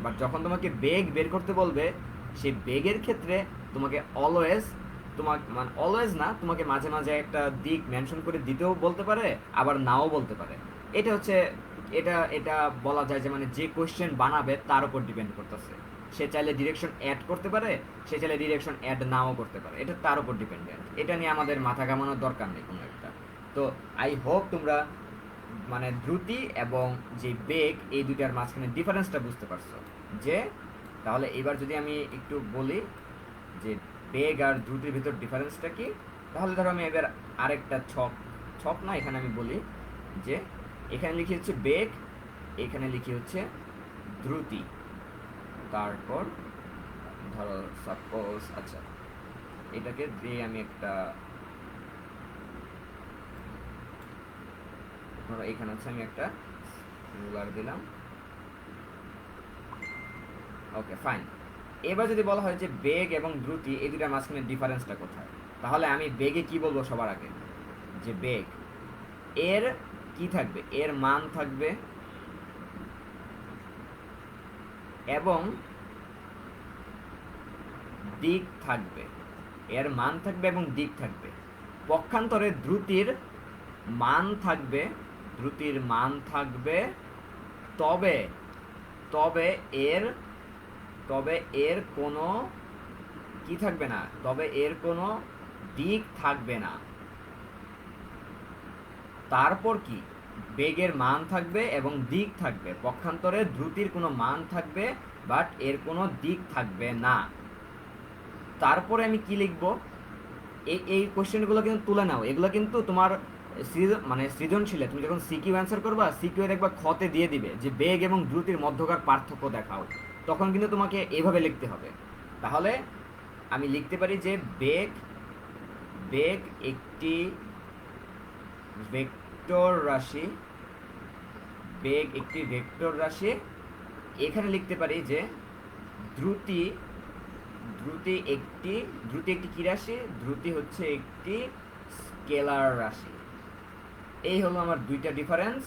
বাট যখন তোমাকে বেগ বের করতে বলবে, সেই বেগের ক্ষেত্রে তোমাকে অলওয়েজ, মানে অলওয়েজ না, তোমাকে মাঝে মাঝে একটা দিক মেনশন করে দিতেও বলতে পারে, আবার নাও বলতে পারে। এটা হচ্ছে এটা এটা বলা যায় যে মানে যে কোয়েশ্চেন বানাবে তার উপর ডিপেন্ড করতেছে। সে চাইলে ডিরেকশন অ্যাড করতে পারে, সে চাইলে ডিরেকশন অ্যাড নাও করতে পারে, এটা তার উপর ডিপেন্ডেন্ট। এটা নিয়ে আমাদের মাথা ঘামানোর দরকার নেই কোনো একটা। তো আই হোপ তোমরা মানে দ্রুতি এবং যে বেগ এই দুইটার মাঝখানে ডিফারেন্সটা বুঝতে পারছো। যে তাহলে এবার যদি আমি একটু বলি যে বেগ আর দ্রুতির ভিতর ডিফারেন্সটা কি, তাহলে ধরো আমি এবার আরেকটা ছক না, এখানে আমি বলি যে এখানে লিখি হচ্ছে বেগ, এখানে লিখি হচ্ছে দ্রুতি, তারপর ধরো সাপোজ, আচ্ছা এটাকে দিয়ে আমি একটা, ধরো এখানে হচ্ছে আমি একটা রুলার দিলাম। Okay fine. এবার যদি বলা হয় যে বেগ এবং দ্রুতি এই দুটার মাঝখানে ডিফারেন্সটা কোথায়, তাহলে আমি বেগে কি বলবো সবার আগে, যে বেগ এর কি থাকবে, এর মান থাকবে এবং দিক থাকবে, এর মান থাকবে এবং দিক থাকবে। পক্ষান্তরে দ্রুতির মান থাকবে, দ্রুতির মান থাকবে, তবে তবে এর তবে এর কোনো কি থাকবে না, তবে এর কোনো দিক থাকবে না। তারপর কি, বেগের মান থাকবে এবং দিক থাকবে, পক্ষান্তরে দ্রুতির কোনো মান থাকবে বাট এর কোনো দিক থাকবে না। তারপরে আমি কি লিখব, এই এই কোশ্চেনগুলো কিন্তু তুলে নাও, এগুলো কিন্তু তোমার মানে সৃজনশীলে তুমি যখন সিকিউ অ্যান্সার করবা, সিকিউ এর একবার খতে দিয়ে দিবে যে বেগ এবং দ্রুতির মধ্যকার পার্থক্য দেখাও, তখন কিন্তু তোমাকে এভাবে লিখতে হবে। তাহলে আমি লিখতে পারি যে বেগ বেগ একটি ভেক্টর রাশি, বেগ একটি ভেক্টর রাশি। এখানে লিখতে পারি যে দ্রুতি দ্রুতি একটি দ্রুতি একটি কি রাশি, দ্রুতি হচ্ছে একটি স্কেলার রাশি। এই হলো আমার দুইটা ডিফারেন্স।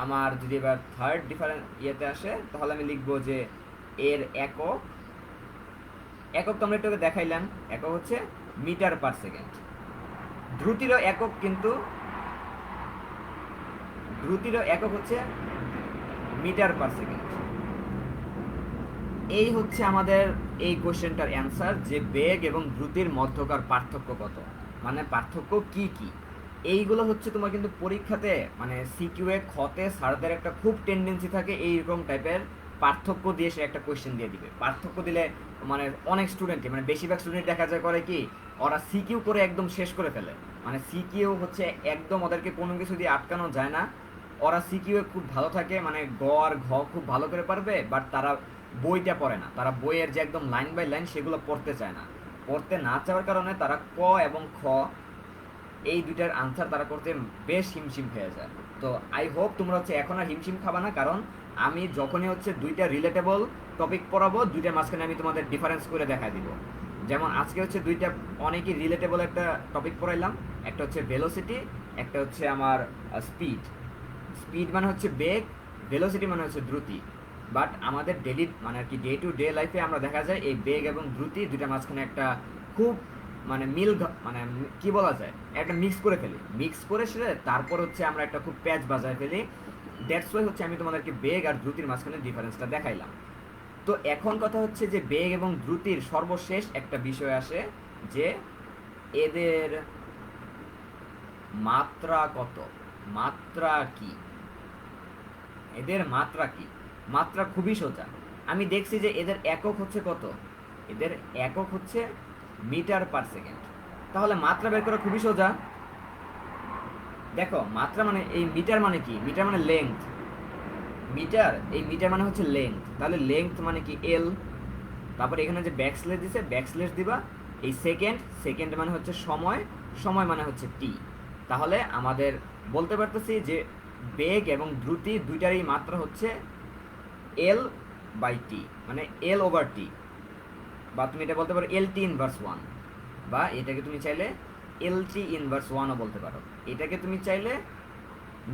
আমার যদি এবার থার্ড ডিফারেন্স ইয়েতে আসে, তাহলে আমি লিখবো যে এর একক, একক তো আমরা একটু দেখাইলাম, একক হচ্ছে মিটার পার সেকেন্ড। দ্রুতিরও একক, কিন্তু দ্রুতিরও একক হচ্ছে মিটার পার সেকেন্ড। এই হচ্ছে আমাদের এই কোশ্চেনটার অ্যান্সার, যে বেগ এবং দ্রুতির মধ্যকার পার্থক্য কত, মানে পার্থক্য কি কি। এইগুলো হচ্ছে তোমার কিন্তু পরীক্ষাতে মানে সিকিউএ খতে স্যারদের একটা খুব টেন্ডেন্সি থাকে এইরকম টাইপের পার্থক্য দিয়ে সে একটা কোশ্চেন দিয়ে দিবে। পার্থক্য দিলে মানে অনেক স্টুডেন্টকে, মানে বেশিরভাগ স্টুডেন্ট দেখা যায় করে কি, ওরা সিকিউ করে একদম শেষ করে ফেলে। মানে সিকিউ হচ্ছে একদম ওদেরকে কোনো কিছু দিয়ে আটকানো যায় না। ওরা সিকিউ খুব ভালো থাকে, মানে গ আর ঘ খুব ভালো করে পারবে, বাট তারা বইটা পড়ে না, তারা বইয়ের যে একদম লাইন বাই লাইন সেগুলো পড়তে চায় না। পড়তে না চাওয়ার কারণে তারা ক এবং খ এই দুইটার আনসার তারা করতে বেশ হিমশিম হয়ে যায়। তো আই হোপ তোমরা হচ্ছে এখন আর হিমশিম খাবা না, কারণ আমি যখনই হচ্ছে দুইটা রিলেটেবল টপিক পড়াবো, দুইটার মাঝখানে আমি তোমাদের ডিফারেন্স করে দেখা দিব। যেমন আজকে হচ্ছে দুইটা অনেকই রিলেটেবল একটা টপিক পড়াইলাম, একটা হচ্ছে ভেলোসিটি, একটা হচ্ছে আমার স্পিড। স্পিড মানে হচ্ছে বেগ, ভেলোসিটি মানে হচ্ছে দ্রুতি। বাট আমাদের ডেলি মানে আর কি ডে টু ডে লাইফে আমরা দেখা যায় এই বেগ এবং দ্রুতি দুইটার মাঝখানে একটা খুব মানে মানে কি বলা যায়, একটা মিক্স করে ফেলি, মিক্স করে সেটা তারপর হচ্ছে আমরা একটা খুব প্যাচ বাজায় ফেলি। দ্যাটস ওয়াই হচ্ছে আমি তোমাদেরকে বেগ আর দ্রুতির মাঝখানে ডিফারেন্সটা দেখাইলাম। তো এখন কথা হচ্ছে যে বেগ এবং দ্রুতির সর্বশেষ একটা বিষয় আসে, যে এদের মাত্রা কত, মাত্রা কি, এদের মাত্রা কি। মাত্রা খুবই সোজা, আমি দেখছি যে এদের একক হচ্ছে কত, এদের একক হচ্ছে মিটার পার সেকেন্ড। তাহলে মাত্রা বের করা খুবই সোজা। দেখো মাত্রা মানে এই মিটার মানে কি, মিটার মানে লেন্থ, মিটার এই মিটার মানে হচ্ছে লেন্থ, তাহলে লেন্থ মানে কি এল। তারপর এখানে যে ব্যাকস্ল্যাশ দিছে, ব্যাকস্ল্যাশ দিবা। এই সেকেন্ড, সেকেন্ড মানে হচ্ছে সময়, সময় মানে হচ্ছে টি। তাহলে আমাদের বলতে পারতেছি যে বেগ এবং দ্রুতি দুইটারই মাত্রা হচ্ছে এল বাই টি, মানে এল ওভার টি, বা তুমি এটা বলতে পারো এল টি ইনভার্স ওয়ান, বা এটাকে তুমি চাইলে এল টি ইনভার্স ওয়ানও বলতে পারো, এটাকে তুমি চাইলে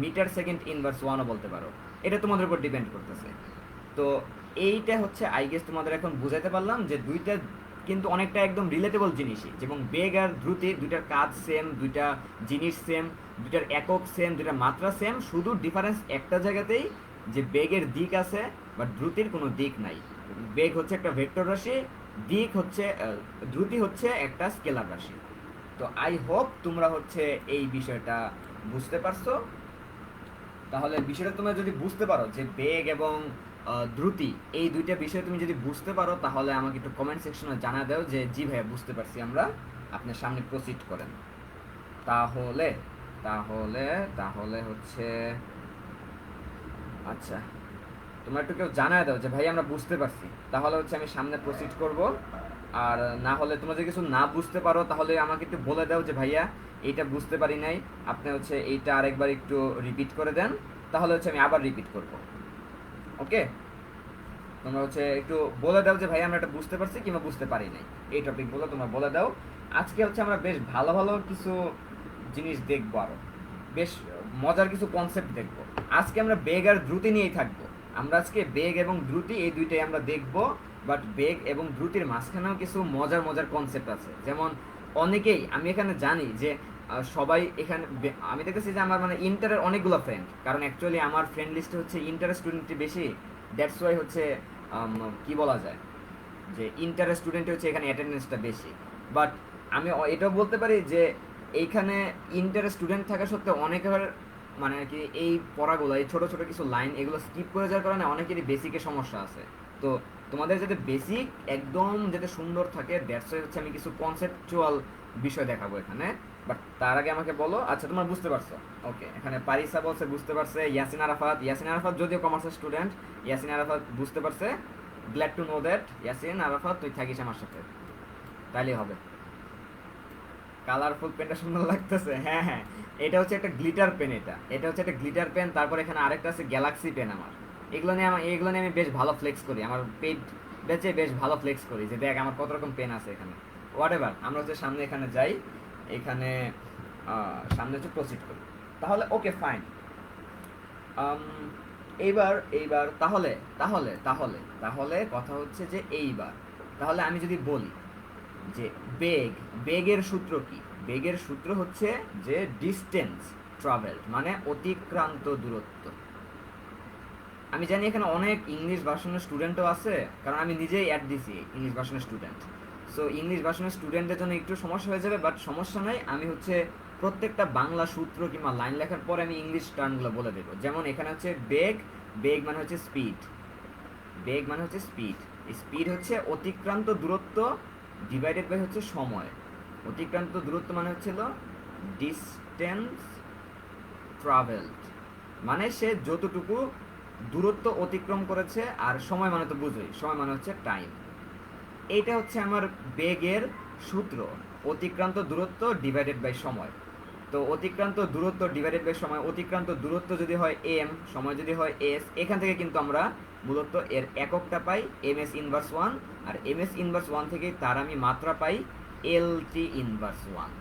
মিটার সেকেন্ড ইনভার্স ওয়ানও বলতে পারো, এটা তোমাদের উপর ডিপেন্ড করতেছে। তো এইটা হচ্ছে আই গেস তোমাদের এখন বুঝাইতে পারলাম যে দুইটা কিন্তু অনেকটা একদম রিলেটেবল জিনিসই, যেমন বেগ আর দ্রুতি দুইটার কাজ সেম, দুইটা জিনিস সেম, দুইটার একক সেম, দুইটার মাত্রা সেম, শুধু ডিফারেন্স একটা জায়গাতেই, যে বেগের দিক আছে বাট দ্রুতির কোনো দিক নাই। বেগ হচ্ছে একটা ভেক্টর রাশি, দিক হচ্ছে দ্রুতি হচ্ছে একটা স্কেলার রাশি। তো আই হোপ তোমরা হচ্ছে এই বিষয়টা বুঝতে পারছো। তাহলে বিষয়টা তোমরা যদি বুঝতে পারো যে বেগ এবং দ্রুতি এই দুইটা বিষয় তুমি যদি বুঝতে পারো, তাহলে আমাকে একটু কমেন্ট সেকশনে জানা দাও যে জি ভাইয়া বুঝতে পারছি আমরা, আপনার সামনে প্রসিড করেন। তাহলে তাহলে তাহলে হচ্ছে আচ্ছা তোমরা একটু কেউ জানায় দাও যে ভাই আমরা বুঝতে পারছি, তাহলে হচ্ছে আমি সামনে প্রসিড করব। আর না হলে তোমরা যদি কিছু না বুঝতে পারো তাহলে আমাকে একটু বলে দাও যে ভাইয়া এইটা বুঝতে পারি নাই, আপনি হচ্ছে এইটা আরেকবার একটু রিপিট করে দেন, তাহলে হচ্ছে আমি আবার রিপিট করব। ওকে, তোমরা হচ্ছে একটু বলে দাও যে ভাই আমরা এটা বুঝতে পারছি কিংবা বুঝতে পারি নাই, এই টপিকগুলো তোমরা বলে দাও। আজকে হচ্ছে আমরা বেশ ভালো ভালো কিছু জিনিস দেখবো, আরো বেশ মজার কিছু কনসেপ্ট দেখবো। আজকে আমরা বেগ আর দ্রুতি নিয়েই থাকবো। আমরা আজকে বেগ এবং দ্রুতি এই দুইটাই আমরা দেখবো, বাট বেগ এবং দ্রুতির মাঝখানেও কিছু মজার মজার কনসেপ্ট আছে। যেমন অনেকেই, আমি এখানে জানি যে সবাই এখানে আমি দেখতেছি যে আমার মানে ইন্টারের অনেকগুলো ফ্রেন্ড, কারণ অ্যাকচুয়ালি আমার ফ্রেন্ড লিস্টে হচ্ছে ইন্টারের স্টুডেন্টই বেশি। দ্যাটস ওয়াই হচ্ছে কি বলা যায় যে ইন্টারের স্টুডেন্ট হচ্ছে এখানে অ্যাটেন্ডেন্সটা বেশি। বাট আমি এটাও বলতে পারি যে এইখানে ইন্টারের স্টুডেন্ট থাকা সত্ত্বেও অনেকের মানে আর কি এই পড়াগুলো, এই ছোটো ছোটো কিছু লাইন এগুলো স্কিপ করে যাওয়ার কারণে অনেকেরই বেসিকের সমস্যা আছে। তো তোমাদের যাতে বেসিক একদম যাতে সুন্দর থাকে, দ্যাটস ওয়াই হচ্ছে আমি কিছু কনসেপচুয়াল বিষয় দেখাবো এখানে। বাট তার আগে আমাকে বলো, আচ্ছা তোমরা বুঝতে পারছো? ওকে, এখানে পারিসা বলছে বুঝতে পারছে, ইয়াসিন আরাফাত যদিও কমার্সের স্টুডেন্ট, ইয়াসিন আরাফাত বুঝতে পারছে। Glad to know that Yasin Arafat তুই থাকিস আমার সাথে, তাইলেই হবে। কালারফুল পেনটা সুন্দর লাগতেছে, হ্যাঁ হ্যাঁ, এটা হচ্ছে একটা গ্লিটার পেন, এটা হচ্ছে একটা গ্লিটার পেন। তারপর এখানে আরেকটা আছে গ্যালাক্সি পেন। আমার এগুলো নিয়ে আমি বেশ ভালো ফ্লেক্স করি, আমার পেড বেচে বেশ ভালো ফ্লেক্স করি যে দেখ আমার কত রকম পেন আছে এখানে। হোয়াট এভার, আমরা হচ্ছে সামনে এখানে যাই, এখানে সামনে হচ্ছে প্রসিড করি। তাহলে ওকে ফাইন, এইবার এইবার তাহলে তাহলে তাহলে তাহলে কথা হচ্ছে যে এইবার তাহলে আমি যদি বলি যে বেগের সূত্র কি? বেগের সূত্র হচ্ছে যে ডিস্টেন্স ট্রাভেলড, মানে অতিক্রান্ত দূরত্ব। আমি জানি এখানে অনেক ইংলিশ ভার্সনের স্টুডেন্টও আছে, কারণ আমি নিজেই অ্যাড দিছি ইংলিশ ভার্সনের স্টুডেন্ট। সো ইংলিশ ভার্সনের স্টুডেন্টের জন্য একটু সমস্যা হয়ে যাবে, বাট সমস্যা নাই। আমি হচ্ছে প্রত্যেকটা বাংলা সূত্র কিংবা লাইন লেখার পরে আমি ইংলিশ টার্মগুলো বলে দেবো। যেমন এখানে হচ্ছে বেগ মানে হচ্ছে স্পিড, বেগ মানে হচ্ছে স্পিড। স্পিড হচ্ছে অতিক্রান্ত দূরত্ব ডিভাইডেড বাই হচ্ছে সময়। অতিক্রান্ত দূরত্ব মানে হচ্ছিল ডিস্টেন্স ট্রাভেলড, মানে সে যতটুকু দূরত্ব অতিক্রম করেছে। আর সময় মানে তো বুঝোই, সময় মানে হচ্ছে টাইম। এইটা হচ্ছে আমার বেগের সূত্র, অতিক্রান্ত দূরত্ব ডিভাইডেড বাই সময়। তো অতিক্রান্ত দূরত্ব ডিভাইডেড বাই সময়, অতিক্রান্ত দূরত্ব যদি হয় এম, সময় যদি হয় এস, এখান থেকে কিন্তু আমরা মূলত এর এককটা পাই এম এস ইনভার্স ওয়ান। আর এম এস ইনভার্স ওয়ান থেকে তার আমি মাত্রা পাই L T inverse one.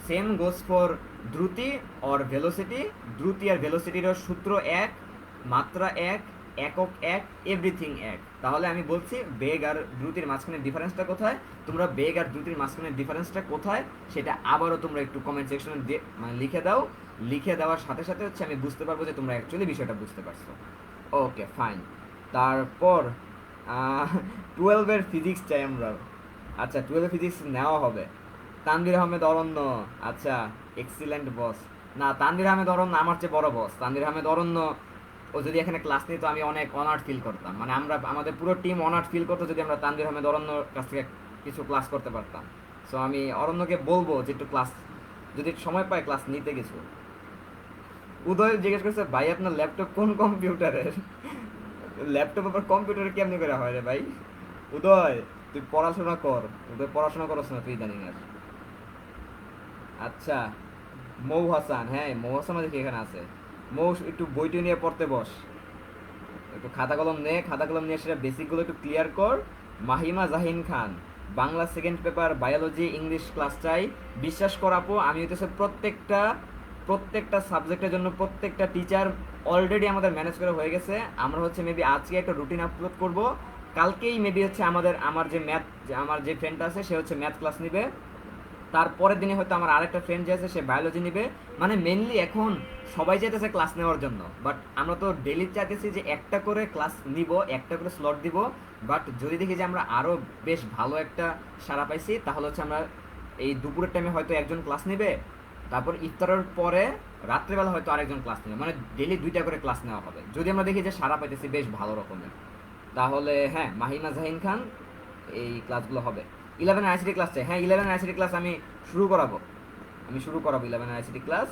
Same goes for দ্রুতি অর ভেলোসিটি। দ্রুতি আর ভেলোসিটিরও সূত্র এক, মাত্রা এক, একক এক, এভরিথিং এক। তাহলে আমি বলছি বেগ আর দ্রুতির মাঝখানে ডিফারেন্সটা কোথায়? তোমরা বেগ আর দ্রুতির মাঝখানে ডিফারেন্সটা কোথায় সেটা আবারও তোমরা একটু কমেন্ট সেকশনে মানে লিখে দাও। লিখে দেওয়ার সাথে সাথে হচ্ছে আমি বুঝতে পারবো যে তোমরা অ্যাকচুয়ালি বিষয়টা বুঝতে পারছো। Okay fine. তারপর 12-এর ফিজিক্স চাই আমরা। আচ্ছা 12 ফিজিক্স নেওয়া হবে। তানভীর আহমেদ অরণ্য, আচ্ছা এক্সিলেন্ট বস। না, তানভীর আহমেদ অরণ্য আমার চেয়ে বড় বস। তানভীর আহমেদ অরণ্য ও যদি এখানে ক্লাস নিত আমি অনেক অনার্ড ফিল করতাম, মানে আমাদের পুরো টিম অনার্ড ফিল করতো যদি আমরা তানভীর আহমেদ অরণ্যর কাছ থেকে কিছু ক্লাস করতে পারতাম। সো আমি অরণ্যকে বলবো যে একটু ক্লাস যদি সময় পায় ক্লাস নিতে কিছু। উদয় জিজ্ঞেস করছে ভাই আপনার ল্যাপটপ কোন কম্পিউটারের? ল্যাপটপ আবার কম্পিউটারে কেমনি করে হয় রে ভাই? উদয় তুই পড়াশোনা কর, উদয় পড়াশোনা করছ না তুই জানি না। আচ্ছা মৌ হাসান, হ্যাঁ মৌ হাসান দেখি এখানে আছে। মৌ একটু বইটি নিয়ে পড়তে বস, একটু খাতা কলম নিয়ে সেটা বেসিকগুলো একটু ক্লিয়ার কর। Mahima Jahin Khan, Bangla second paper biology English class চাই। বিশ্বাস কর আপু, আমি হইতেছে প্রত্যেকটা সাবজেক্টের জন্য প্রত্যেকটা টিচার অলরেডি আমাদের ম্যানেজ করা হয়ে গেছে। আমরা হচ্ছে মেবি আজকে একটা রুটিন আপলোড করব, কালকেই মেবি হচ্ছে আমার যে ফ্রেন্ডটা আছে সে হচ্ছে ম্যাথ ক্লাস নিবে। তারপরের দিনে হয়তো আমার আরেকটা ফ্রেন্ড যে আছে সে বায়োলজি নিবে। মানে মেনলি এখন সবাই চাইতেছে ক্লাস নেওয়ার জন্য, বাট আমরা তো ডেলি চাইতেছি যে একটা করে ক্লাস নিব, একটা করে স্লট দিব। বাট যদি দেখি যে আমরা আরও বেশ ভালো একটা সাড়া পাইছি তাহলে হচ্ছে আমরা এই দুপুরের টাইমে হয়তো একজন ক্লাস নেবে, তারপর ইফতারের পরে রাত্রেবেলা হয়তো আরেকজন ক্লাস নেবে, মানে ডেলি 2টা করে ক্লাস নেওয়া হবে যদি আমরা দেখি যে সাড়া পাইতেছি বেশ ভালো রকমের। তাহলে হ্যাঁ মাহিমা জাহিন খান এই ক্লাসগুলো হবে। 11 আইসিটি ক্লাস চাই, হ্যাঁ 11 আইসিটি ক্লাস আমি শুরু করাবো 11 আইসিটি ক্লাস।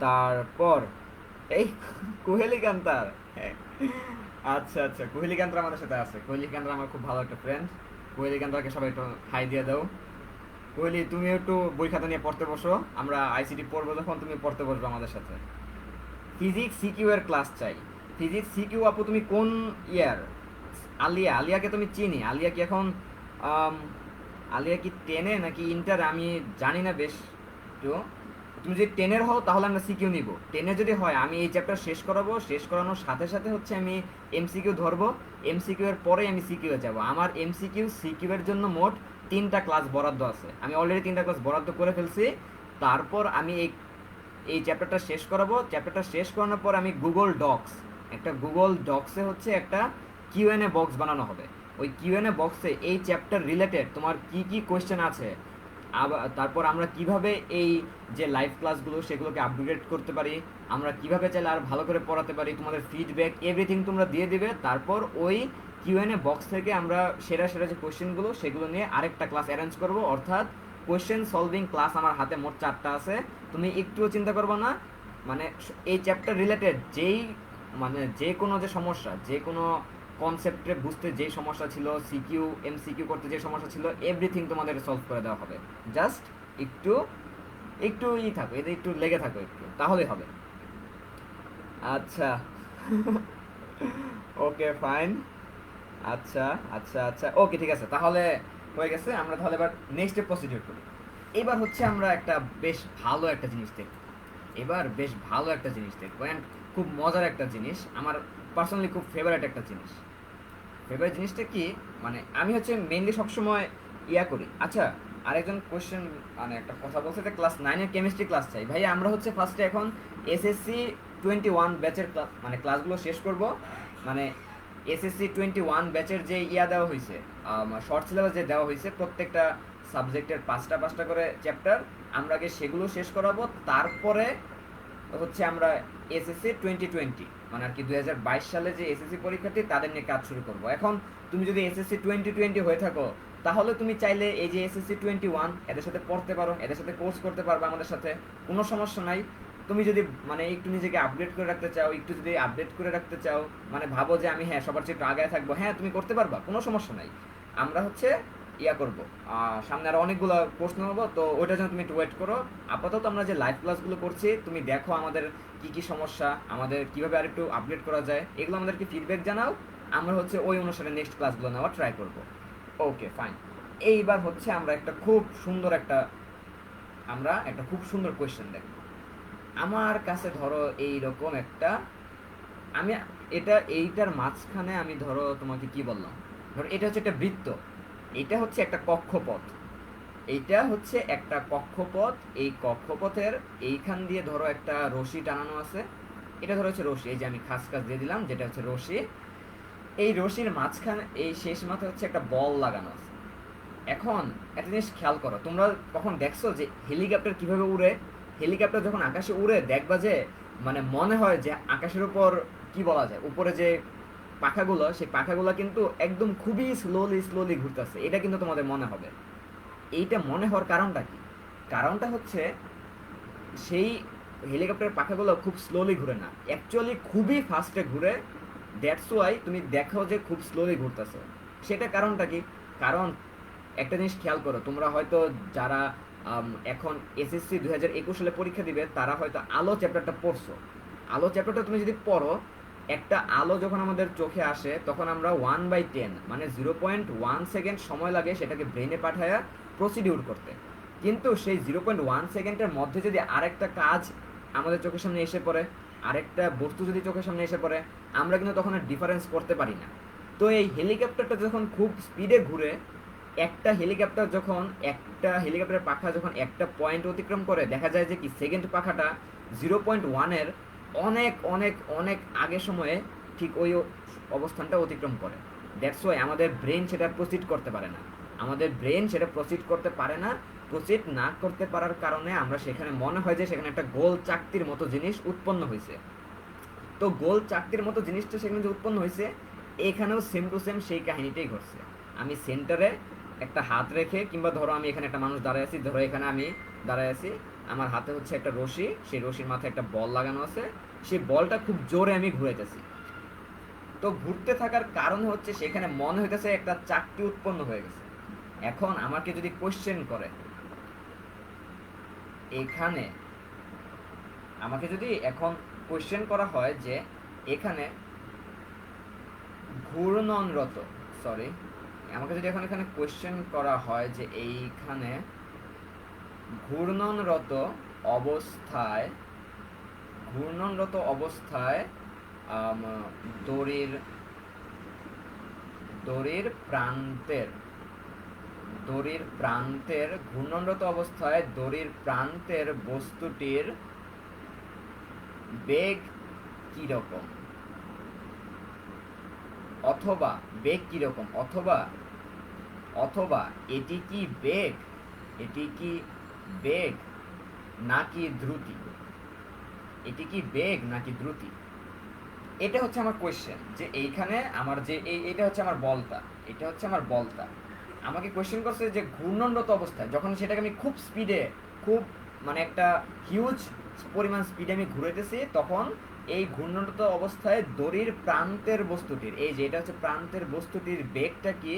তারপর এই কোহেলি কান্তার, হ্যাঁ আচ্ছা আচ্ছা, কোহলি কান্দ্রা আমাদের সাথে আছে। কোহলি কান্দ্রা আমার খুব ভালো একটা ফ্রেন্ড। কোহলি কান্দ্রাকে সবাই একটু হাই দিয়ে দাও। কোহলি, তুমি একটু বই খাতা নিয়ে পড়তে বসো, আমরা আইসিটি পড়বো যখন তুমি পড়তে বসবে আমাদের সাথে। ফিজিক্স সিকিউ এর ক্লাস চাই। ফিজিক্স সিকিউ আপু তুমি কোন ইয়ার? আলিয়া, আলিয়াকে তুমি চিনি? আলিয়া কি এখন আম, আলিয়া কি টেনে নাকি ইন্টার আমি জানি না বেশ। তো তুমি যদি টেনের হও তাহলে আমরা সিকিউ নিব। টেনে যদি হয় আমি এই চ্যাপ্টার শেষ করাবো, শেষ করানোর সাথে সাথে হচ্ছে আমি এমসিকিউ ধরবো। এমসিকিউ এর পরে আমি সিকিউ এ যাবো। আমার এমসিকিউ সিকিউ এর জন্য মোট 3টা ক্লাস বরাদ্দ আছে। আমি অলরেডি 3টা ক্লাস বরাদ্দ করে ফেলছি। তারপর আমি এই এই চ্যাপ্টারটা শেষ করাবো। চ্যাপ্টারটা শেষ করানোর পর আমি গুগল ডক্স, একটা গুগল ডক্সে হচ্ছে একটা কিউএনএ বক্স বানানো হবে। ওই কিউএনএ বক্সে এই চ্যাপ্টার রিলেটেড তোমার কি কি কোয়েশ্চেন আছে, আবার তারপর আমরা কিভাবে এই যে লাইভ ক্লাসগুলো সেগুলোকে আপগ্রেড করতে পারি, আমরা কিভাবে চাইলে আর ভালো করে পড়াতে পারি, তোমাদের ফিডব্যাক এভরিথিং তোমরা দিয়ে দিবে। তারপর ওই কিউএনএ বক্স থেকে আমরা সেরা সেরা যে কোয়েশ্চেনগুলো সেগুলো নিয়ে আরেকটা ক্লাস অ্যারেঞ্জ করব। অর্থাৎ কোয়েশ্চেন সলভিং ক্লাস আমার হাতে মোট 4টা আছে। তুমি একটুও চিন্তা করবে না, মানে এই চ্যাপ্টার রিলেটেড যেই, মানে যে কোনো যে সমস্যা, যে কোনো কনসেপ্টে বুঝতে যে সমস্যা ছিল, সিকিউ এমসিকিউ করতে যে সমস্যা ছিল, এভরিথিং তোমাদের সলভ করে দেওয়া হবে। জাস্ট একটু একটু থাকো, এতে একটু লেগে থাকো একটু, তাহলেই হবে। আচ্ছা। Okay fine. আচ্ছা আচ্ছা আচ্ছা, ওকে ঠিক আছে, তাহলে হয়ে গেছে। আমরা তাহলে এবার নেক্সট প্রসিডিউর করি। এবার হচ্ছে আমরা একটা বেশ ভালো একটা জিনিস দেখব। এবার বেশ ভালো একটা জিনিস দেখবো, অ্যান্ড খুব মজার একটা জিনিস, আমার পার্সোনালি খুব ফেভারিট একটা জিনিস। ফেভারিট জিনিসটা কি, মানে আমি হচ্ছে মেইনলি সবসময় করি। আচ্ছা, আরেকজন কোয়েশ্চেন, মানে একটা কথা বলছে যে ক্লাস 9-এর কেমিস্ট্রি ক্লাস চাই। ভাই আমরা হচ্ছে ফার্স্টে এখন এসএসসি 21 ব্যাচের ক্লাস, মানে ক্লাসগুলো শেষ করব। মানে এসএসসি 21 ব্যাচের যে দেওয়া হয়েছে, শর্ট সিলেবাস যে দেওয়া হয়েছে, প্রত্যেকটা সাবজেক্টের 5টা করে চ্যাপ্টার, আমরা আগে সেগুলো শেষ করাবো। তারপরে হচ্ছে আমরা এসএসসি 2020, মানে আর কি 2022 সালে যে এসএসসি পরীক্ষার্থী তাদের নিয়ে কাজ শুরু করব। এখন তুমি যদি এসএসসি 2020 হয়ে থাকো, তাহলে তুমি চাইলে এই যে এসএসসি 21 এদের সাথে পড়তে পারো, এদের সাথে কোর্স করতে পারবে আমাদের সাথে, কোনো সমস্যা নাই। তুমি যদি মানে একটু নিজেকে আপডেট করে রাখতে চাও, একটু যদি আপডেট করে রাখতে চাও, মানে ভাবো যে আমি হ্যাঁ সবার চেয়ে একটু আগে থাকবো, হ্যাঁ তুমি করতে পারবা, কোনো সমস্যা নাই। আমরা হচ্ছে করব, সামনে আরো অনেকগুলো প্রশ্ন নেবো, তো ওইটার জন্য তুমি একটু ওয়েট করো। আপাতত আমরা যে লাইভ ক্লাসগুলো করছি তুমি দেখো আমাদের কি কি সমস্যা, আমাদের কিভাবে আর একটু আপডেট করা যায়, এগুলো আমাদেরকে ফিডব্যাক জানাও। আমরা হচ্ছে ওই অনুসারে নেক্সট ক্লাসগুলো নেওয়ার ট্রাই করব। Okay fine. এইবার হচ্ছে আমরা একটা খুব সুন্দর কোয়েশ্চেন দেখব। আমার কাছে ধরো এইরকম একটা, আমি এইটার মাঝখানে আমি ধরো তোমাকে কি বললাম, ধরো এটা হচ্ছে একটা বৃত্ত, এটা হচ্ছে একটা কক্ষপথ, এইটা হচ্ছে একটা কক্ষপথ। এই কক্ষপথের এইখান দিয়ে ধরো একটা রশি টানানো আছে। এটা ধরো হচ্ছে রশি, এই যে আমি খাস দিয়ে দিলাম যেটা হচ্ছে রশি। এই রশির মাঝখানে এই শেষ মাথায় হচ্ছে একটা বল লাগানো আছে। এখন একটা জিনিস খেয়াল করো, তোমরা কখন দেখছো যে হেলিকপ্টার কিভাবে উড়ে? হেলিকপ্টার যখন আকাশে উড়ে দেখবা যে মানে মনে হয় যে আকাশের উপর কি বলা যায়, উপরে যে পাখাগুলো, সেই পাখাগুলো কিন্তু একদম খুবই স্লোলি ঘুরতেছে, এটা কিন্তু তোমাদের মনে হবে। এইটা মনে হওয়ার কারণটা কি? কারণটা হচ্ছে সেই হেলিকপ্টারের পাখাগুলো খুব স্লোলি ঘুরে না, অ্যাকচুয়ালি খুবই ফাস্টে ঘুরে। দ্যাটস ওয়াই তুমি দেখো যে খুব স্লোলি ঘুরতেছে। সেটা কারণটা কি? কারণ একটা জিনিস খেয়াল করো, তোমরা হয়তো যারা এখন এসএসসি 2021 সালে পরীক্ষা দিবে তারা হয়তো আলো চ্যাপ্টারটা পড়ছো। আলো চ্যাপ্টারটা তুমি যদি পড়ো, একটা আলো যখন আমাদের চোখে আসে তখন আমরা 1/10 মানে 0.1 সেকেন্ড সময় লাগে সেটাকে ব্রেনে পাঠায়া প্রসিডিউর করতে। কিন্তু সেই 0.1 সেকেন্ডের মধ্যে যদি আরেকটা কাজ আমাদের চোখের সামনে এসে পড়ে, আরেকটা বস্তু যদি চোখের সামনে এসে পড়ে, আমরা কিন্তু তখন আর ডিফারেন্স করতে পারি না। তো এই হেলিকপ্টারটা যখন খুব স্পিডে ঘুরে, একটা হেলিকপ্টারের পাখা যখন একটা পয়েন্ট অতিক্রম করে, দেখা যায় যে কি সেকেন্ড পাখাটা 0.1-এর অনেক অনেক অনেক আগের সময়ে ঠিক ওই অবস্থানটা অতিক্রম করে। দ্যাটস ওয়াই আমাদের ব্রেন সেটা প্রসিড করতে পারে না। প্রসিড না করতে পারার কারণে আমরা সেখানে মনে হয় যে সেখানে একটা গোল চাকতির মতো জিনিস উৎপন্ন হয়েছে। তো গোল চাকতির মতো জিনিসটা সেখানে যে উৎপন্ন হয়েছে, এখানেও সেম টু সেম সেই কাহিনীটাই ঘটছে। আমি সেন্টারে একটা হাত রেখে, কিংবা ধরো আমি এখানে একটা মানুষ দাঁড়ায় আছি, ধরো এখানে আমি দাঁড়ায় আছি, আমার হাতে হচ্ছে একটা রশি, সেই রশির মাথায় একটা বল লাগানো আছে, সেই বলটা খুব জোরে আমি ঘুরাইতেছি। তো ঘুরতে থাকার কারণ হচ্ছে সেখানে মনে হইতেছে একটা চাকতি উৎপন্ন হয়ে গেছে। এখন আমাকে যদি কোশ্চেন করে এখানে, আমাকে যদি এখন কোশ্চেন করা হয় যে এখানে ঘূর্ণনরত, সরি, আমাকে যদি এখন এখানে কোশ্চেন করা হয় যে এইখানে ঘূর্ণনরত অবস্থায়, ঘূর্ণনরত অবস্থায় দড়ির দড়ির প্রান্তের দড়ির প্রান্তের ঘূর্ণনরত অবস্থায় দড়ির প্রান্তের বস্তুটির বেগ কিরকম, অথবা বেগ কিরকম, অথবা অথবা এটি কি বেগ, এটি কি বেগ নাকি দ্রুতি, এটি কি বেগ নাকি দ্রুতি। এটা হচ্ছে আমার কোয়েশ্চেন, যে এইখানে আমার যে এটা হচ্ছে আমার বলটা, এটা হচ্ছে আমার বলটা। আমাকে কোয়েশ্চেন করছে যে ঘূর্ণনরত অবস্থায় যখন সেটাকে আমি খুব স্পিডে, খুব মানে একটা হিউজ পরিমাণ স্পিডে আমি ঘুরাইতেছি, তখন এই ঘূর্ণনরত অবস্থায় দড়ির প্রান্তের বস্তুটির, এই যে এটা হচ্ছে প্রান্তের বস্তুটির বেগটা কি,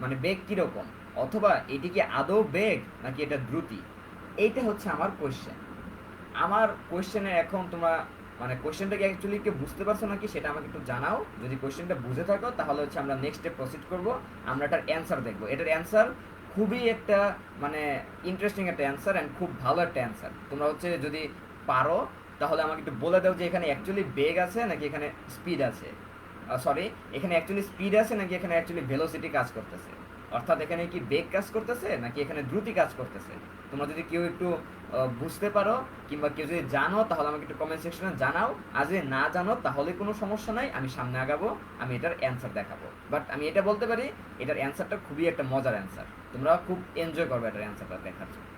মানে বেগ কিরকম, অথবা এটি কি আদৌ বেগ নাকি এটা দ্রুতি। এইটা হচ্ছে আমার কোয়েশ্চেন। আমার কোয়েশ্চেনে এখন তোমরা মানে কোয়েশ্চেনটা কি অ্যাকচুয়ালি কেউ বুঝতে পারছো নাকি সেটা আমাকে একটু জানাও। যদি কোয়েশ্চেনটা বুঝে থাকো তাহলে হচ্ছে আমরা নেক্সট স্টেপ প্রসিড করব, আমরা এটার অ্যান্সার দেখবো। এটার অ্যান্সার খুবই একটা মানে ইন্টারেস্টিং একটা অ্যান্সার অ্যান্ড খুব ভালো একটা অ্যান্সার। তোমরা হচ্ছে যদি পারো তাহলে আমাকে একটু বলে দাও যে এখানে অ্যাকচুয়ালি বেগ আছে নাকি এখানে স্পিড আছে, সরি, এখানে অ্যাকচুয়ালি স্পিড আছে নাকি এখানে অ্যাকচুয়ালি ভেলোসিটি কাজ করতেছে, অর্থাৎ এখানে কি বেগ কাজ করতেছে নাকি এখানে দ্রুতি কাজ করতেছে। তোমরা যদি কেউ একটু বুঝতে পারো কিংবা কেউ যদি জানো তাহলে আমাকে একটু কমেন্ট সেকশনে জানাও, আর যদি না জানো তাহলে কোনো সমস্যা নাই, আমি সামনে আগাবো, আমি এটার অ্যান্সার দেখাবো। বাট আমি এটা বলতে পারি এটার অ্যান্সারটা খুবই একটা মজার অ্যান্সার, তোমরা খুব এনজয় করবে এটার অ্যান্সারটা দেখার জন্য।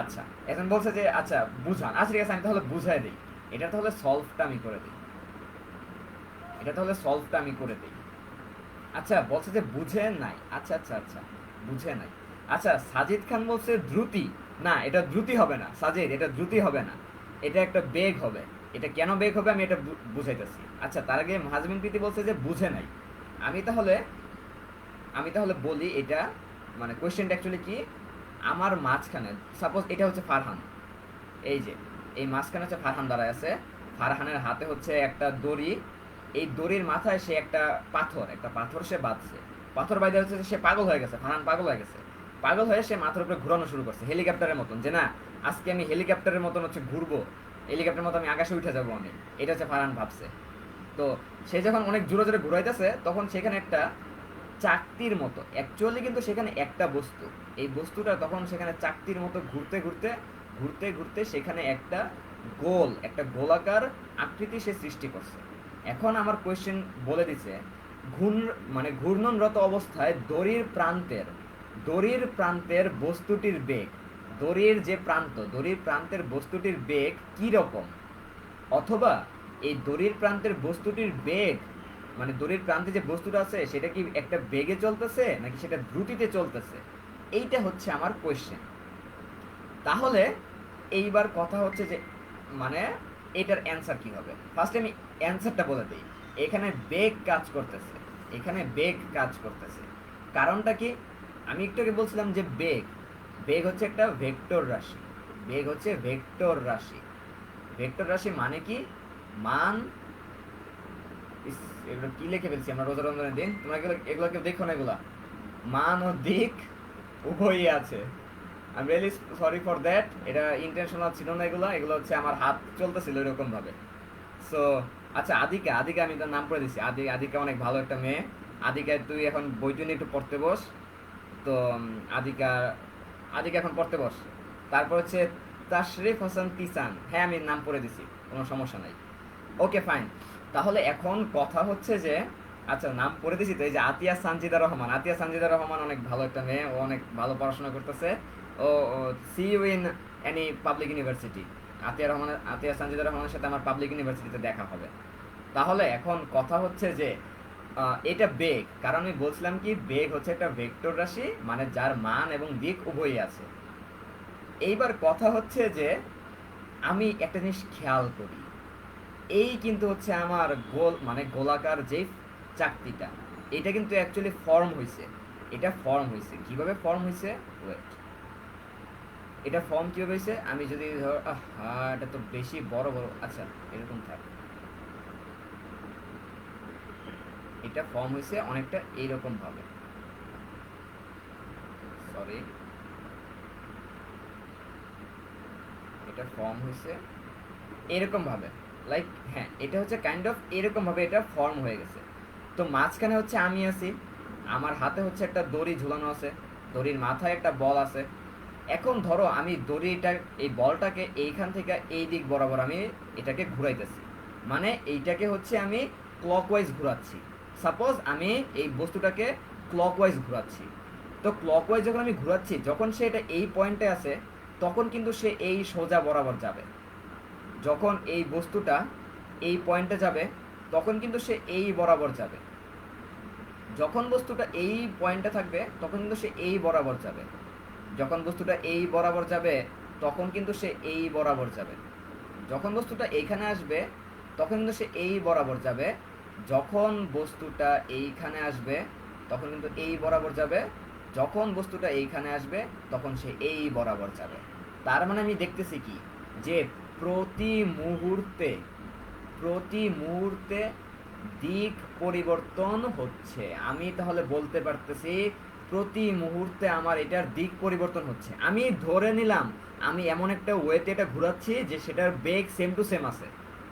আচ্ছা, এখন বলছে যে আচ্ছা বুঝান, আচ্ছা ঠিক আছে আমি তাহলে বুঝাই দিই, এটা তাহলে সলভটা আমি করে দিই, এটা তাহলে সলভটা আমি করে দিই। আচ্ছা বলছে যে বুঝে নাই, আচ্ছা আচ্ছা আচ্ছা বুঝে নাই। আচ্ছা সাজিদ খান বলছে দ্রুতি, না এটা দ্রুতি হবে না সাজিদ, এটা দ্রুতি হবে না, এটা একটা বেগ হবে। এটা কেন বেগ হবে আমি এটা বুঝাইতেছি। আচ্ছা তার আগে মহাজমিন প্রীতি বলছে যে বুঝে নাই। আমি তাহলে আমি তাহলে বলি এটা মানে কোয়েশ্চেনটা অ্যাকচুয়ালি কি, আমার মাঝখানে সাপোজ এটা হচ্ছে ফারহান, এই যে এই মাঝখানে হচ্ছে ফারহান দাঁড়ায় আছে, ফারহানের হাতে হচ্ছে একটা দড়ি, এই দড়ির মাথায় সে একটা পাথর সে বাঁধছে, পাথর বাইরে হচ্ছে সে পাগল হয়ে গেছে, ফারহান পাগল হয়ে গেছে, পাগল হয়ে সে মাথার উপরে ঘুরানো শুরু করছে হেলিকপ্টারের মতন, যে না আজকে আমি হেলিকপ্টারের মতন হচ্ছে ঘুরবো, হেলিকপ্টারের মতো আমি আকাশে উঠে যাবো আমি, এটা হচ্ছে ফারহান ভাবছে। তো সে যখন অনেক জোরে জোরে ঘুরাইতেছে তখন সেখানে একটা চাকতির মতো, অ্যাকচুয়ালি কিন্তু সেখানে একটা বস্তু, এই বস্তুটা তখন সেখানে চাকতির মতো ঘুরতে ঘুরতে ঘুরতে ঘুরতে সেখানে একটা একটা গোলাকার আকৃতি সে সৃষ্টি করছে। এখন আমার কোয়েশ্চেন বলে দিছে মানে ঘূর্ণনরত অবস্থায় দড়ির প্রান্তের বস্তুটির বেগ, দড়ির প্রান্তের বস্তুটির বেগ কি রকম, অথবা এই দড়ির প্রান্তের বস্তুটির বেগ মানে দড়ির প্রান্তে যে বস্তুটা আছে সেটা কি একটা বেগে চলতেছে নাকি সেটা দ্রুতিতে চলতেছে, এইটা হচ্ছে আমার কোয়েশ্চেন। তাহলে এইবার কথা হচ্ছে যে মানে এটার অ্যান্সার কি হবে। ফার্স্টে আমি অ্যান্সারটা বলে দিই, এখানে বেগ কাজ করতেছে, এখানে বেগ কাজ করতেছে। কারণটা কি, আমি একটু আগে বলছিলাম যে বেগ হচ্ছে একটা ভেক্টর রাশি, বেগ হচ্ছে ভেক্টর রাশি। ভেক্টর রাশি মানে কি, মান, এগুলো কি লিখে ফেলছি আমরা রোজা রমজানের দিন, তোমরা এগুলো কেউ দেখো না, এগুলা মান ও দিক উভয়ই আছে। I really sorry for that, এটা ইন্টেনশনাল ছিল না, এগুলো হচ্ছে আমার হাত চলতেছিল এরকম ভাবে। সো আচ্ছা আদিকা আমি তার নাম পড়ে দিচ্ছি, আদিকা অনেক ভালো একটা মেয়ে। আদিকা তুই এখন বইটি নিয়ে একটু পড়তে বস। তো আদিকা আদিকা এখন পড়তে বস। তারপর হচ্ছে তাশরিফ হাসান তিসান, হ্যাঁ আমি নাম পড়ে দিছি, কোনো সমস্যা নাই, ওকে ফাইন। তাহলে এখন কথা হচ্ছে যে আচ্ছা নাম পড়ে দিছি তো, এই যে আতিয়া সানজিদা রহমান অনেক ভালো একটা মেয়ে, ও অনেক ভালো পড়াশোনা করতেছে, ও see you in any public university. Atiya Sanjida রহমানের সাথে আমার পাবলিক ইউনিভার্সিটিতে দেখা হবে। তাহলে এখন কথা হচ্ছে যে এটা বেগ, কারণ আমি বলছিলাম কি বেগ হচ্ছে একটা ভেক্টর রাশি মানে যার মান এবং দিক উভয়ই আছে। এইবার কথা হচ্ছে যে আমি একটা জিনিস খেয়াল করি, এই কিন্তু হচ্ছে আমার গোল মানে গোলাকার যে চাকতিটা, এটা কিন্তু অ্যাকচুয়ালি ফর্ম হয়েছে। এটা ফর্ম হয়েছে কিভাবে ফর্ম হয়েছে, ওয়েট, এটা ফর্ম কিভাবে হয়েছে আমি যদি ধর, এটা তো বেশি বড় বড়, আচ্ছা এরকম থাক, এটা ফর্ম হয়েছে অনেকটা এইরকম ভাবে, সরি, এটা ফর্ম হয়েছে এরকম ভাবে, লাইক হ্যাঁ এটা হচ্ছে কাইন্ড অফ এরকম ভাবে এটা ফর্ম হয়ে গেছে। তো মাঝখানে হচ্ছে আমি আছি, আমার হাতে হচ্ছে একটা দড়ি ঝুলানো আছে, দড়ির মাথায় একটা বল আছে। এখন ধরো আমি দড়িটা, এই বলটাকে এইখান থেকে এই দিক বরাবর আমি এটাকে ঘুরাইতেছি, মানে এইটাকে হচ্ছে আমি ক্লকওয়াইজ ঘুরাচ্ছি। সাপোজ আমি এই বস্তুটাকে ক্লকওয়াইজ ঘুরাচ্ছি, তো ক্লকওয়াইজ যখন আমি ঘুরাচ্ছি, যখন সে এটা এই পয়েন্টে আছে, তখন কিন্তু সে এই সোজা বরাবর যাবে। যখন এই বস্তুটা এই পয়েন্টে যাবে, তখন কিন্তু সে এই বরাবর যাবে। যখন বস্তুটা এই পয়েন্টে থাকবে, তখন কিন্তু সে এই বরাবর যাবে। যখন বস্তুটা এই বরাবর যাবে, তখন কিন্তু সে এই বরাবর যাবে। যখন বস্তুটা এইখানে আসবে, তখন কিন্তু সে এই বরাবর যাবে। যখন বস্তুটা এইখানে আসবে, তখন কিন্তু এই বরাবর যাবে। যখন বস্তুটা এইখানে আসবে, তখন সে এই বরাবর যাবে। তার মানে আমি দেখতেছি কি, যে প্রতি মুহূর্তে, প্রতি মুহূর্তে দিক পরিবর্তন হচ্ছে। আমি তাহলে বলতে পারতেছি প্রতি মুহূর্তে আমার এটার দিক পরিবর্তন হচ্ছে। আমি ধরে নিলাম আমি এমন একটা ওয়েতে এটা ঘোরাচ্ছি যে সেটার বেগ সেম টু সেম আছে,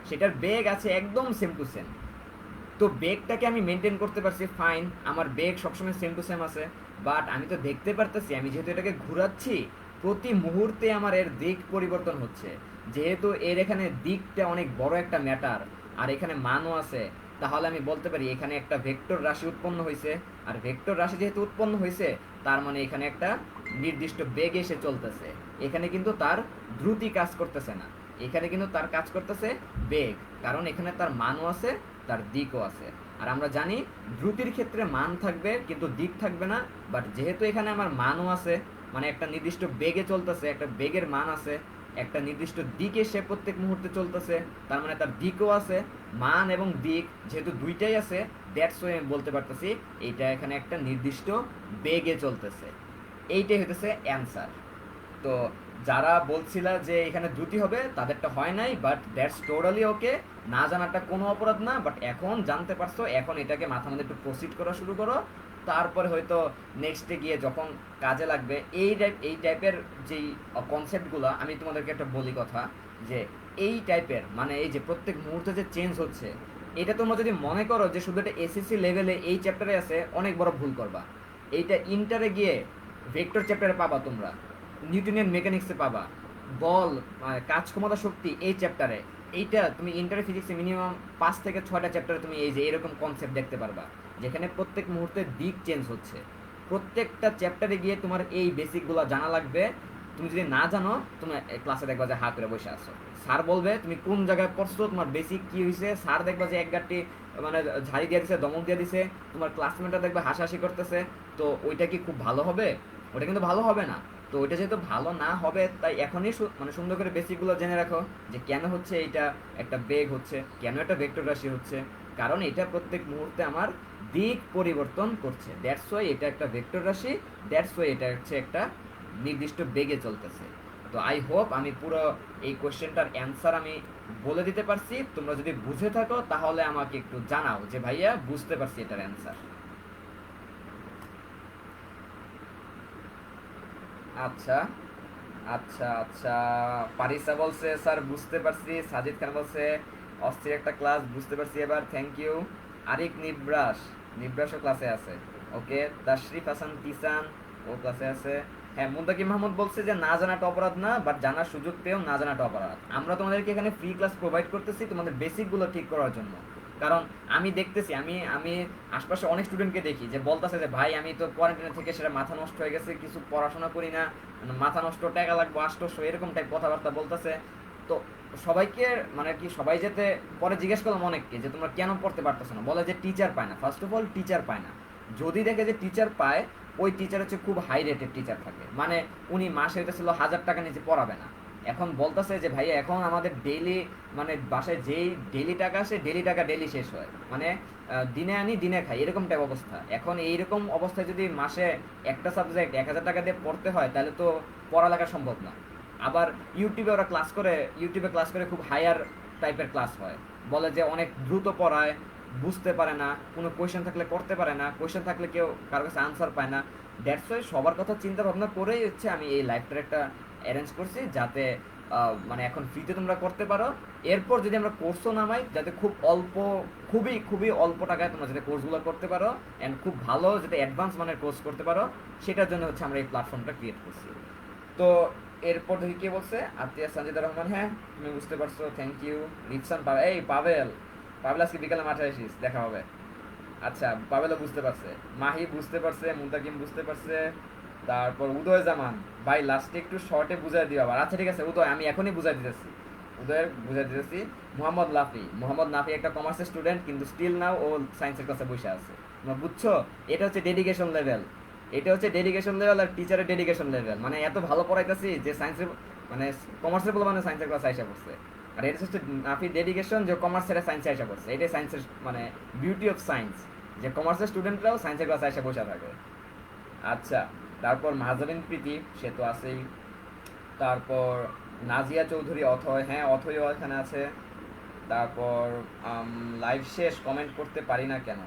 সেটার বেগ আছে একদম সেম টু সেম। তো বেগটাকে আমি মেনটেন করতে পারছি, ফাইন, আমার বেগ সবসময় সেম টু সেম আছে। বাট আমি তো দেখতে পারতেছি আমি যেহেতু এটাকে ঘুরাচ্ছি, প্রতি মুহূর্তে আমার এর দিক পরিবর্তন হচ্ছে। যেহেতু এর এখানে দিকটা অনেক বড় একটা ম্যাটার, আর এখানে মানও আছে, তাহলে আমি বলতে পারি এখানে একটা ভেক্টর রাশি উৎপন্ন হয়েছে। আর ভেক্টর রাশি যেহেতু উৎপন্ন হয়েছে, তার মানে এখানে একটা নির্দিষ্ট বেগে এসে চলতেছে। এখানে কিন্তু তার দ্রুতি কাজ করতেছে না, এখানে কিন্তু তার কাজ করতেছে বেগ, কারণ এখানে তার মানও আছে, তার দিকও আছে। আর আমরা জানি দ্রুতির ক্ষেত্রে মান থাকবে কিন্তু দিক থাকবে না। বাট যেহেতু এখানে আমার মানও আছে, মানে একটা নির্দিষ্ট বেগে চলতেছে, একটা বেগের মান আছে, একটা নির্দিষ্ট দিকে সে প্রত্যেক মুহূর্তে চলতেছে, তার মানে তার দিকও আছে। মান এবং দিক যেহেতু দুইটাই আছে, দ্যাটস ওয়াই আমি বলতে পারতেছি এইটা এখানে একটা নির্দিষ্ট বেগে চলতেছে। এইটাই হইতেছে অ্যান্সার। তো যারা বলছিল যে এখানে দ্রুতি হবে, তাদেরটা হয় নাই, বাট দ্যাটস টোটালি ওকে। না জানাটা কোনো অপরাধ না, বাট এখন জানতে পারছো, এখন এটাকে মাথা মধ্যে একটু প্রসিড করা শুরু করো। তারপরে হয়তো নেক্সটে গিয়ে যখন কাজে লাগবে এই টাইপের যেই কনসেপ্টগুলো, আমি তোমাদেরকে একটা বলি কথা, যে এই টাইপের মানে এই যে প্রত্যেক মুহূর্তে যে চেঞ্জ হচ্ছে, এটা তোমরা যদি মনে করো যে শুধু এটা এসএসসি লেভেলে এই চ্যাপ্টারে আছে, অনেক বড় ভুল করবা। এইটা ইন্টারে গিয়ে ভেক্টর চ্যাপ্টারে পাবা তোমরা, নিউটনিয়ান মেকানিক্সে পাবা, বল কাজ ক্ষমতা শক্তি এই চ্যাপ্টারে। এইটা তুমি ইন্টার ফিজিক্সে মিনিমাম 5 থেকে 6টা চ্যাপ্টারে তুমি এই যে এরকম কনসেপ্ট দেখতে পারবা, যেখানে প্রত্যেক মুহূর্তে দিক চেঞ্জ হচ্ছে। প্রত্যেকটা চ্যাপ্টারে গিয়ে তোমার এই বেসিকগুলো জানা লাগবে। তুমি যদি না জানো, তুমি ক্লাসে দেখবা যে হাত করে বসে আছো, স্যার বলবে তুমি কোন জায়গায় পড়ছো, তোমার বেসিক কি হয়েছে, স্যার দেখবা যে এক গাঁটটি মানে ঝাড়ি দিয়ে দিছে, দমক দিয়ে দিছে, তোমার ক্লাসমেটরা দেখবে হাসাহাসি করতেছে। তো ওইটা কি খুব ভালো হবে? ওটা কিন্তু ভালো হবে না। তো ওইটা যেহেতু ভালো না হবে, তাই এখনই মানে সুন্দর করে বেসিকগুলো জেনে রাখো, যে কেন হচ্ছে এইটা একটা বেগ হচ্ছে, কেন একটা ভেক্টর রাশি হচ্ছে। কারণ এটা প্রত্যেক মুহূর্তে আমার দিক পরিবর্তন করছে, দ্যাটস ওয়াই এটা একটা ভেক্টর রাশি, দ্যাটস ওয়াই এটা হচ্ছে একটা নির্দিষ্ট বেগে চলতেছে। তো আই হোপ আমি পুরো এই কোশ্চেনটার অ্যান্সার আমি বলে দিতে পারছি। তোমরা যদি বুঝে থাকো তাহলে আমাকে একটু জানাও যে ভাইয়া বুঝতে পারছি এটার অ্যান্সার। আচ্ছা, আচ্ছা, আচ্ছা, পারিসা বলছে স্যার বুঝতে পারছি, সাজিদ খান বলছে অস্থির একটা ক্লাস, বুঝতে পারছি এবার, থ্যাংক ইউ। আরিক নিব্রাস, নিব্রাসও ক্লাসে আছে, ওকে। তাশরিফ হাসান কিসান, ও ক্লাসে আছে। হ্যাঁ, মুন্তাকিম মাহমুদ বলছে যে না জানাটা অপরাধ না, বাট জানার সুযোগ পেয়েও না জানাটা অপরাধ। আমরা তোমাদেরকে এখানে ফ্রি ক্লাস প্রোভাইড করতেছি তোমাদের বেসিকগুলো ঠিক করার জন্য। কারণ আমি দেখতেছি, আমি আমি আশপাশে অনেক স্টুডেন্টকে দেখি যে বলতেছে যে ভাই আমি তো কোয়ারেন্টাইনে থেকে সেটা মাথা নষ্ট হয়ে গেছে, কিছু পড়াশোনা করি না, মাথা নষ্ট, টাকা লাগবে 800, এরকম টাইপ কথাবার্তা বলতেছে। তো সবাইকে মানে কি, সবাই যেতে পরে জিজ্ঞেস করলাম অনেককে যে তোমরা কেন পড়তে পারতেছো না, বলে যে টিচার পায় না। ফার্স্ট অফ অল টিচার পায় না, যদি দেখে যে টিচার পায়, ওই টিচার হচ্ছে খুব হাই রেটেড টিচার থাকে, মানে উনি মাসে এটা ছিল 1000 টাকা নিচে পড়াবে না। এখন বলতেছে যে ভাইয়া এখন আমাদের ডেইলি মানে বাসায় যেই ডেইলি টাকা আসে ডেইলি টাকা ডেইলি শেষ হয়, মানে দিনে আনি দিনে খাই এরকম টাইপ অবস্থা। এখন এইরকম অবস্থায় যদি মাসে একটা সাবজেক্ট 1,000 টাকা দিয়ে পড়তে হয় তাহলে তো পড়ালেখা সম্ভব না। আবার ইউটিউবে ওরা ক্লাস করে, ইউটিউবে ক্লাস করে খুব হায়ার টাইপের ক্লাস হয়, বলে যে অনেক দ্রুত পড়ায়, বুঝতে পারে না, কোনো কোয়েশ্চেন থাকলে করতে পারে না, কোয়েশ্চেন থাকলে কেউ কারো কাছে আনসার পায় না। দ্যাটস ওয়াই সবার কথা চিন্তা ভাবনা করেই হচ্ছে আমি এই লাইভটার একটা অ্যারেঞ্জ করছি, যাতে মানে এখন ফ্রিতে তোমরা করতে পারো। এরপর যদি আমরা কোর্সও নামাই, যাতে খুব অল্প, খুবই খুবই অল্প টাকায় তোমরা যাতে কোর্সগুলো করতে পারো অ্যান্ড খুব ভালো যাতে অ্যাডভান্স মানের কোর্স করতে পারো, সেটার জন্য হচ্ছে আমরা এই প্ল্যাটফর্মটা ক্রিয়েট করছি। তো এরপর দেখি কে বলছে, আতিয়া সঞ্জিদা রহমান, হ্যাঁ তুমি বুঝতে পারছো, থ্যাংক ইউ। রিপসান পাবেল, এই পাবেল, পাবেল আজকে বিকালে মাঠে আসিস, দেখা হবে। আচ্ছা পাবেলও বুঝতে পারছে, মাহি বুঝতে পারছে, মুন্তাকিম বুঝতে পারছে, তারপর উদয় জামান, ভাই লাস্টে একটু শর্টে বুঝাই দিও আবার। আচ্ছা ঠিক আছে উদয়, আমি এখনই বুঝাই দিতেছি, উদয়ের বুঝাই দিতেছি। মোহাম্মদ লাফি, মোহাম্মদ নাফি একটা কমার্সের স্টুডেন্ট, কিন্তু স্টিল নাও ও সায়েন্সের ক্লাসে বসে আছে। তোমরা বুঝছো, এটা হচ্ছে ডেডিকেশন লেভেল, এটা হচ্ছে ডেডিকেশন লেভেল আর টিচারের ডেডিকেশন লেভেল। মানে এত ভালো পড়াইতেছি যে সায়েন্সের মানে কমার্সের বলে মানে সায়েন্সের ক্লাসে আইসা পড়ছে। আর এটা হচ্ছে নাফি ডেডিকেশন যে কমার্স ছেড়ে সায়েন্সে আইসা পড়ছে। এটাই সায়েন্সের মানে বিউটি অফ সায়েন্স, যে কমার্সের স্টুডেন্টরাও সায়েন্সের ক্লাসে এসে বসে থাকে। আচ্ছা তারপর মাহাজাবিন প্রীতি, সে তো আছেই। তারপর নাজিয়া চৌধুরী, অথয়, হ্যাঁ অথয়ও এখানে আছে। তারপর লাইভ শেষ, কমেন্ট করতে পারি না কেন?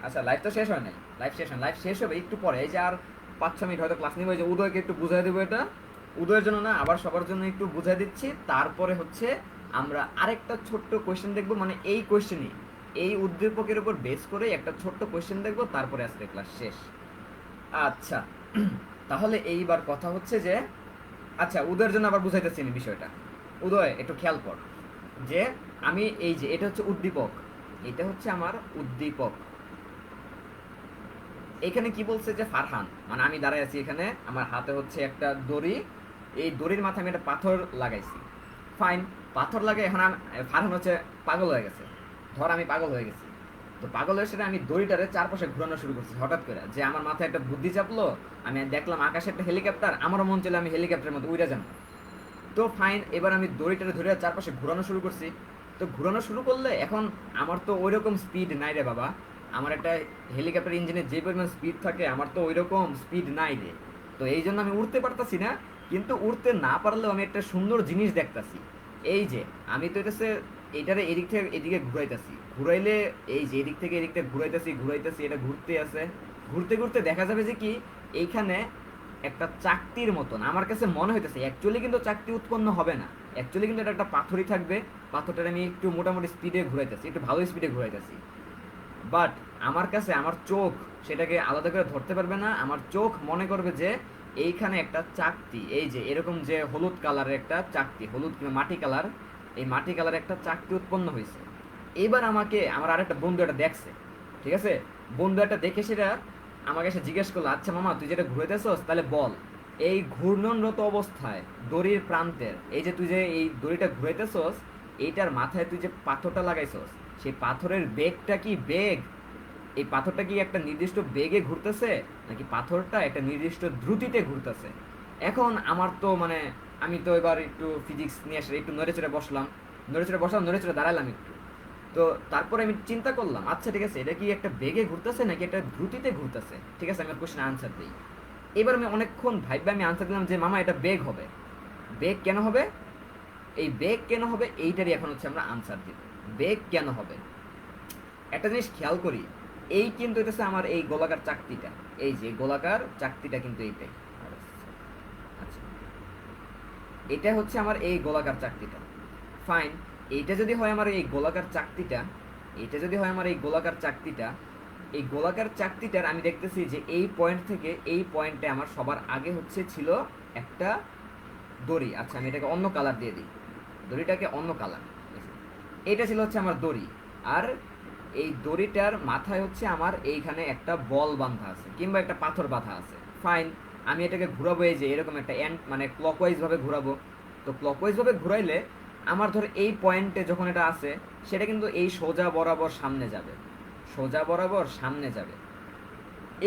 আচ্ছা লাইভ তো শেষ হয় নাই, লাইভ শেষ হয়, লাইভ শেষ হবে একটু পরে, এই যে আর 5-6 মিনিট হয়তো ক্লাস নিব। এই যে উদয়কে একটু বুঝাই দেবো, এটা উদয়ের জন্য না, আবার সবার জন্য একটু বুঝাই দিচ্ছি। তারপরে হচ্ছে আমরা আরেকটা ছোট্ট কোয়েশ্চেন দেখবো, মানে এই কোয়েশ্চেনই, এই উদ্দীপকের উপর বেস করে একটা ছোট্ট কোয়েশ্চেন দেখবো, তারপরে আজকে ক্লাস শেষ। আচ্ছা তাহলে এইবার কথা হচ্ছে যে, আচ্ছা উদয়ের জন্য আবার বুঝাইতেছি আমি বিষয়টা। উদয় একটু খেয়াল কর যে আমি এই যে এটা হচ্ছে উদ্দীপক, এটা হচ্ছে আমার উদ্দীপক। এখানে কি বলছে যে ফারহান, মানে আমি দাঁড়ায় আছি এখানে, আমার হাতে হচ্ছে একটা দড়ি, এই দড়ির মাথায় আমি একটা পাথর লাগাইছি। ফাইন, পাথর লাগাই এখন ফারহান হচ্ছে পাগল হয়ে গেছে। ধর আমি পাগল হয়ে গেছি, তো পাগল হয়ে সেটা আমি দড়িটারে চারপাশে ঘোরানো শুরু করছি হঠাৎ করে, যে আমার মাথায় একটা বুদ্ধি চাপলো, আমি দেখলাম আকাশে একটা হেলিকপ্টার, আমারও মন চলে আমি হেলিকপ্টারের মধ্যে উড়ে যাবো। তো ফাইন, এবার আমি দড়িটারে ধরে চারপাশে ঘোরানো শুরু করছি। তো ঘোরানো শুরু করলে এখন আমার তো ওই রকম স্পিড নাই রে বাবা, আমার একটা হেলিকপ্টার ইঞ্জিনের যে পরিমাণ স্পিড থাকে আমার তো ওই রকম স্পিড নাই রে। তো এই জন্য আমি উড়তে পারতাছি না, কিন্তু উড়তে না পারলেও আমি একটা সুন্দর জিনিস দেখতাছি। এই যে আমি তো এটারে এদিক থেকে এদিকে ঘুরাইতেছি, ঘুরাইলে এই যে এদিক থেকে এদিক থেকে ঘুরাইতেছি ঘুরাইতেছি, এটা ঘুরতে আছে, ঘুরতে ঘুরতে দেখা যাবে যে কি এইখানে একটা চাকতির মতন আমার কাছে মনে হইতেছে। অ্যাকচুয়ালি কিন্তু চাকতি উৎপন্ন হবে না, অ্যাকচুয়ালি কিন্তু এটা একটা পাথরই থাকবে। পাথরটা আমি একটু মোটামুটি স্পিডে ঘুরাইতেছি, একটু ভালো স্পিডে ঘুরাইতেছি, বাট আমার কাছে আমার চোখ সেটাকে আলাদা করে ধরতে পারবে না। আমার চোখ মনে করবে যে এইখানে একটা চাকতি, এই যে এরকম যে হলুদ কালারের একটা চাকতি, হলুদ কিংবা মাটি কালার, এই মাটি কালারের একটা চাকতি উৎপন্ন হয়েছে। এইবার আমাকে আমার আরেকটা বন্ধু এটা দেখছে, ঠিক আছে, বন্ধু এটা দেখে সেটা আমাকে এসে জিজ্ঞেস করলো, আচ্ছা মামা তুই যেটা ঘুরাইতেছস তাহলে বল, এই ঘূর্ণনরত অবস্থায় দড়ির প্রান্তের এই যে তুই যে এই দড়িটা ঘুরাইতেছস, এইটার মাথায় তুই যে পাথরটা লাগাইছস, সেই পাথরের বেগটা কি বেগ, এই পাথরটা কি একটা নির্দিষ্ট বেগে ঘুরতেছে নাকি পাথরটা একটা নির্দিষ্ট দ্রুতিতে ঘুরতেছে? এখন আমার তো মানে আমি তো এবার একটু ফিজিক্স নিয়ে আসলে একটু নড়েচড়ে বসলাম, নড়েচড়ে দাঁড়ালাম একটু। তো তারপরে আমি চিন্তা করলাম, আচ্ছা ঠিক আছে এটা কি একটা বেগে ঘুরতেছে নাকি একটা দ্রুতিতে ঘুরতেছে, ঠিক আছে আমি কোশ্চেন আনসার দিই। এবার আমি অনেকক্ষণ ভাইবে আমি আনসার দিলাম যে মামা এটা বেগ হবে। বেগ কেন হবে, এই বেগ কেন হবে এইটারই এখন হচ্ছে আমরা আনসার দিব। বেগ কেন হবে, একটা জিনিস খেয়াল করি, এই কিন্তু এটা আমার এই গোলাকার চাকতিটা, এই যে গোলাকার চাকতিটা কিন্তু এইটাই। আচ্ছা এটা হচ্ছে আমার এই গোলাকার চাকতিটা। ফাইন, এইটা যদি হয় আমার এই গোলাকার চাকতিটা, এটা যদি হয় আমার এই গোলাকার চাকতিটা, এই গোলাকার চাকতিটার আমি দেখতেছি যে এই পয়েন্ট থেকে এই পয়েন্টে আমার সবার আগে হচ্ছে ছিল একটা দড়ি। আচ্ছা আমি এটাকে অন্য কালার দিয়ে দিই, দড়িটাকে অন্য কালার, এটা ছিল হচ্ছে আমার দড়ি। আর এই দড়িটার মাথায় হচ্ছে আমার এইখানে একটা বল বাঁধা আছে কিংবা একটা পাথর বাঁধা আছে। ফাইন, আমি এটাকে ঘুরাবো এই যে এরকম একটা এন্ড মানে ক্লকওয়াইজ ভাবে ঘুরাবো। তো ক্লকওয়াইজ ভাবে ঘুরাইলে আমার ধর এই পয়েন্টে যখন এটা আছে সেটা কিন্তু এই সোজা বরাবর সামনে যাবে, সোজা বরাবর সামনে যাবে।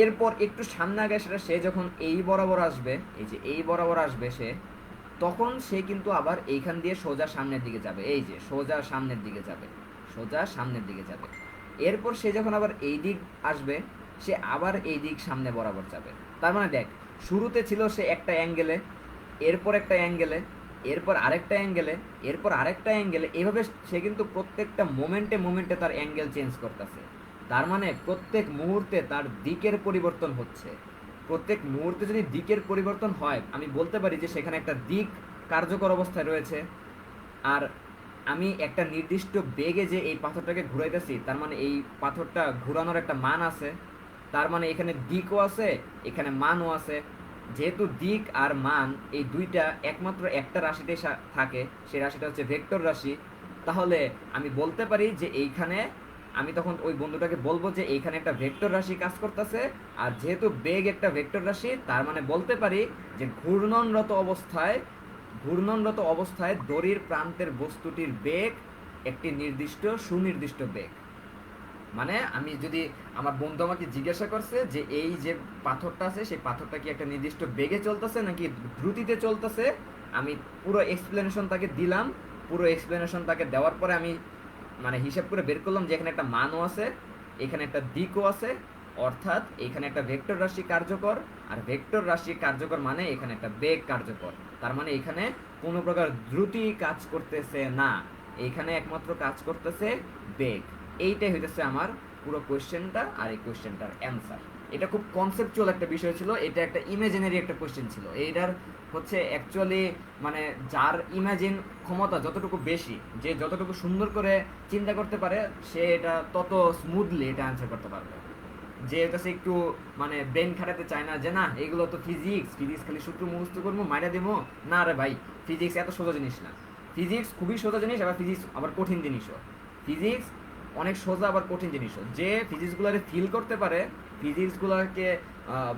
এরপর একটু সামনে আগে সেটা সে যখন এই বরাবর আসবে, এই যে এই বরাবর আসবে সে, তখন সে কিন্তু আবার এইখান দিয়ে সোজা সামনের দিকে যাবে, এই যে সোজা সামনের দিকে যাবে, সোজা সামনের দিকে যাবে। এরপর সে যখন আবার এই দিক আসবে, সে আবার এই দিক সামনে বরাবর যাবে। তার মানে দেখ, শুরুতে ছিল সে একটা অ্যাঙ্গেলে, এরপর একটা অ্যাঙ্গেলে, এরপর আরেকটা অ্যাঙ্গেলে, এরপর আরেকটা অ্যাঙ্গেলে, এভাবে সে কিন্তু প্রত্যেকটা মোমেন্টে মোমেন্টে তার অ্যাঙ্গেল চেঞ্জ করতেছে। তার মানে প্রত্যেক মুহূর্তে তার দিকের পরিবর্তন হচ্ছে। প্রত্যেক মুহূর্তে যদি দিকের পরিবর্তন হয়, আমি বলতে পারি যে সেখানে একটা দিক কার্যকর অবস্থায় রয়েছে। আর আমি একটা নির্দিষ্ট বেগে যে এই পাথরটাকে ঘুরাইতেছি, তার মানে এই পাথরটা ঘুরানোর একটা মান আছে। তার মানে এখানে দিকও আছে, এখানে মানও আছে। যেহেতু দিক আর মান এই দুইটা একমাত্র একটা রাশিতে থাকে, সেই রাশিটা হচ্ছে ভেক্টর রাশি, তাহলে আমি বলতে পারি যে এইখানে আমি তখন ওই বন্ধুটাকে বলবো যে এইখানে একটা ভেক্টর রাশি কাজ করতেছে। আর যেহেতু বেগ একটা ভেক্টর রাশি, তার মানে বলতে পারি যে ঘূর্ণনরত অবস্থায় দড়ির প্রান্তের বস্তুটির বেগ একটি নির্দিষ্ট সুনির্দিষ্ট বেগ। মানে আমি যদি, আমার বন্ধু আমাকে জিজ্ঞাসা করছে যে এই যে পাথরটা আছে, সেই পাথরটা কি একটা নির্দিষ্ট বেগে চলতেছে নাকি দ্রুতিতে চলতেছে, আমি পুরো এক্সপ্লেনেশন তাকে দিলাম। পুরো এক্সপ্লেনেশন তাকে দেওয়ার পরে আমি মানে হিসাব করে বের করলাম যে এখানে একটা মানও আছে, এখানে একটা দিকও আছে, অর্থাৎ এখানে একটা ভেক্টর রাশি কার্যকর। আর ভেক্টর রাশি কার্যকর মানে এখানে একটা বেগ কার্যকর। তার মানে এখানে কোনো প্রকার দ্রুতি কাজ করতেছে না, এখানে একমাত্র কাজ করতেছে বেগ। এইটাই হইতেছে আমার পুরো কোয়েশ্চেনটা, আর এই কোয়েশ্চেনটার অ্যান্সার। এটা খুব কনসেপচুয়াল একটা বিষয় ছিল, এটা একটা ইমাজিনারি একটা কোয়েশ্চেন ছিল। এইটার হচ্ছে অ্যাকচুয়ালি মানে যার ইমাজিন ক্ষমতা যতটুকু বেশি, যে যতটুকু সুন্দর করে চিন্তা করতে পারে, সে এটা তত স্মুথলি এটা অ্যান্সার করতে পারবে। যে কাছে একটু মানে ব্রেন খাটাতে চায় না, যে না এগুলো তো ফিজিক্স, ফিজিক্স খালি সূত্র মুখস্থ করবো মাইরা দেবো, না রে ভাই, ফিজিক্স এত সোজা জিনিস না। ফিজিক্স খুবই সোজা জিনিস, আবার ফিজিক্স আবার কঠিন জিনিসও। ফিজিক্স অনেক সোজা আবার কঠিন জিনিসও। যে ফিজিক্সগুলোকে ফিল করতে পারে, ফিজিক্সগুলোকে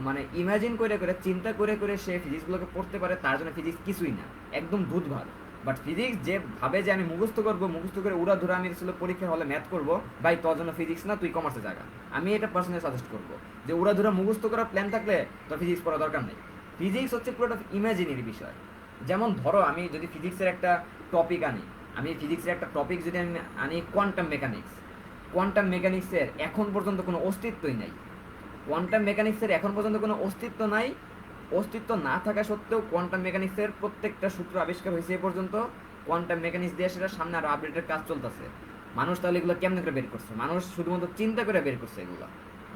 মানে ইমাজিন করে করে চিন্তা করে করে সে ফিজিক্সগুলোকে পড়তে পারে, তার জন্য ফিজিক্স কিছুই না, একদম দুধভাত। বাট ফিজিক্স যে ভাবে যে আমি মুখস্থ করবো, মুখস্থ করে উড়াধুরা আমি ছিল পরীক্ষার হলে ম্যাথ করবো, ভাই তোর জন্য ফিজিক্স না, তুই কমার্সে জায়গা। আমি এটা পার্সোনালি সাজেস্ট করবো যে উড়াধুরা মুখস্থ করার প্ল্যান থাকলে তোর ফিজিক্স পড়া দরকার নেই। ফিজিক্স হচ্ছে পুরোটা ইমাজিনারি বিষয়। যেমন ধরো আমি যদি ফিজিক্সের একটা টপিক আনি, আমি ফিজিক্সের একটা টপিক যদি আমি আনি কোয়ান্টাম মেকানিক্স, কোয়ান্টাম মেকানিক্সের এখন পর্যন্ত কোনো অস্তিত্বই নাই। কোয়ান্টাম মেকানিক্সের এখন পর্যন্ত কোনো অস্তিত্ব নাই। অস্তিত্ব না থাকা সত্ত্বেও কোয়ান্টাম মেকানিক্সের প্রত্যেকটা সূত্র আবিষ্কার হয়েছে এ পর্যন্ত। কোয়ান্টাম মেকানিক্স দিয়ে সেটা সামনে আরো আপডেটের কাজ চলতেছে। মানুষ তাহলে এগুলো কেমনে করে বের করছে? মানুষ শুধুমাত্র চিন্তা করে বের করছে এগুলো।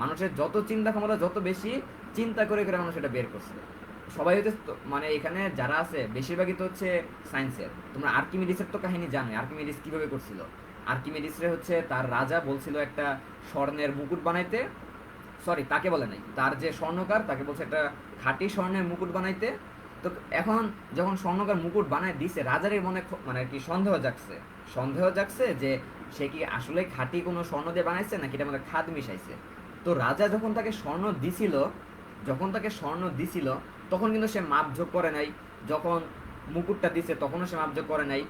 মানুষের যত চিন্তা ক্ষমতা যত বেশি, চিন্তা করে করে মানুষ এটা বের করছে। সবাই হচ্ছে মানে এখানে যারা আছে বেশিরভাগই তো হচ্ছে সায়েন্সের। তোমরা আর্কিমিডিসের তো কাহিনী জানো, আর্কিমিডিস কিভাবে করছিল। আর্কিমিডিসরে হচ্ছে তার রাজা বলছিল একটা স্বর্ণের মুকুট বানাইতে, সরি তাকে বলে নাই, তার যে স্বর্ণকার তাকে বলছে একটা খাঁটি স্বর্ণের মুকুট বানাইতে। তো এখন যখন স্বর্ণকার মুকুট বানায় দিছে, রাজারের মনে মানে কি সন্দেহ জাগছে যে সে কি আসলে খাঁটি কোনো স্বর্ণ দিয়ে বানাইছে নাকি এটা মধ্যে খাদ মিশাইছে। তো রাজা যখন তাকে স্বর্ণ দিছিল তখন কিন্তু সে মাপঝোঁক করে নাই। যখন মুকুটটা দিছে তখনও সে মাপঝোঁক করে নাই।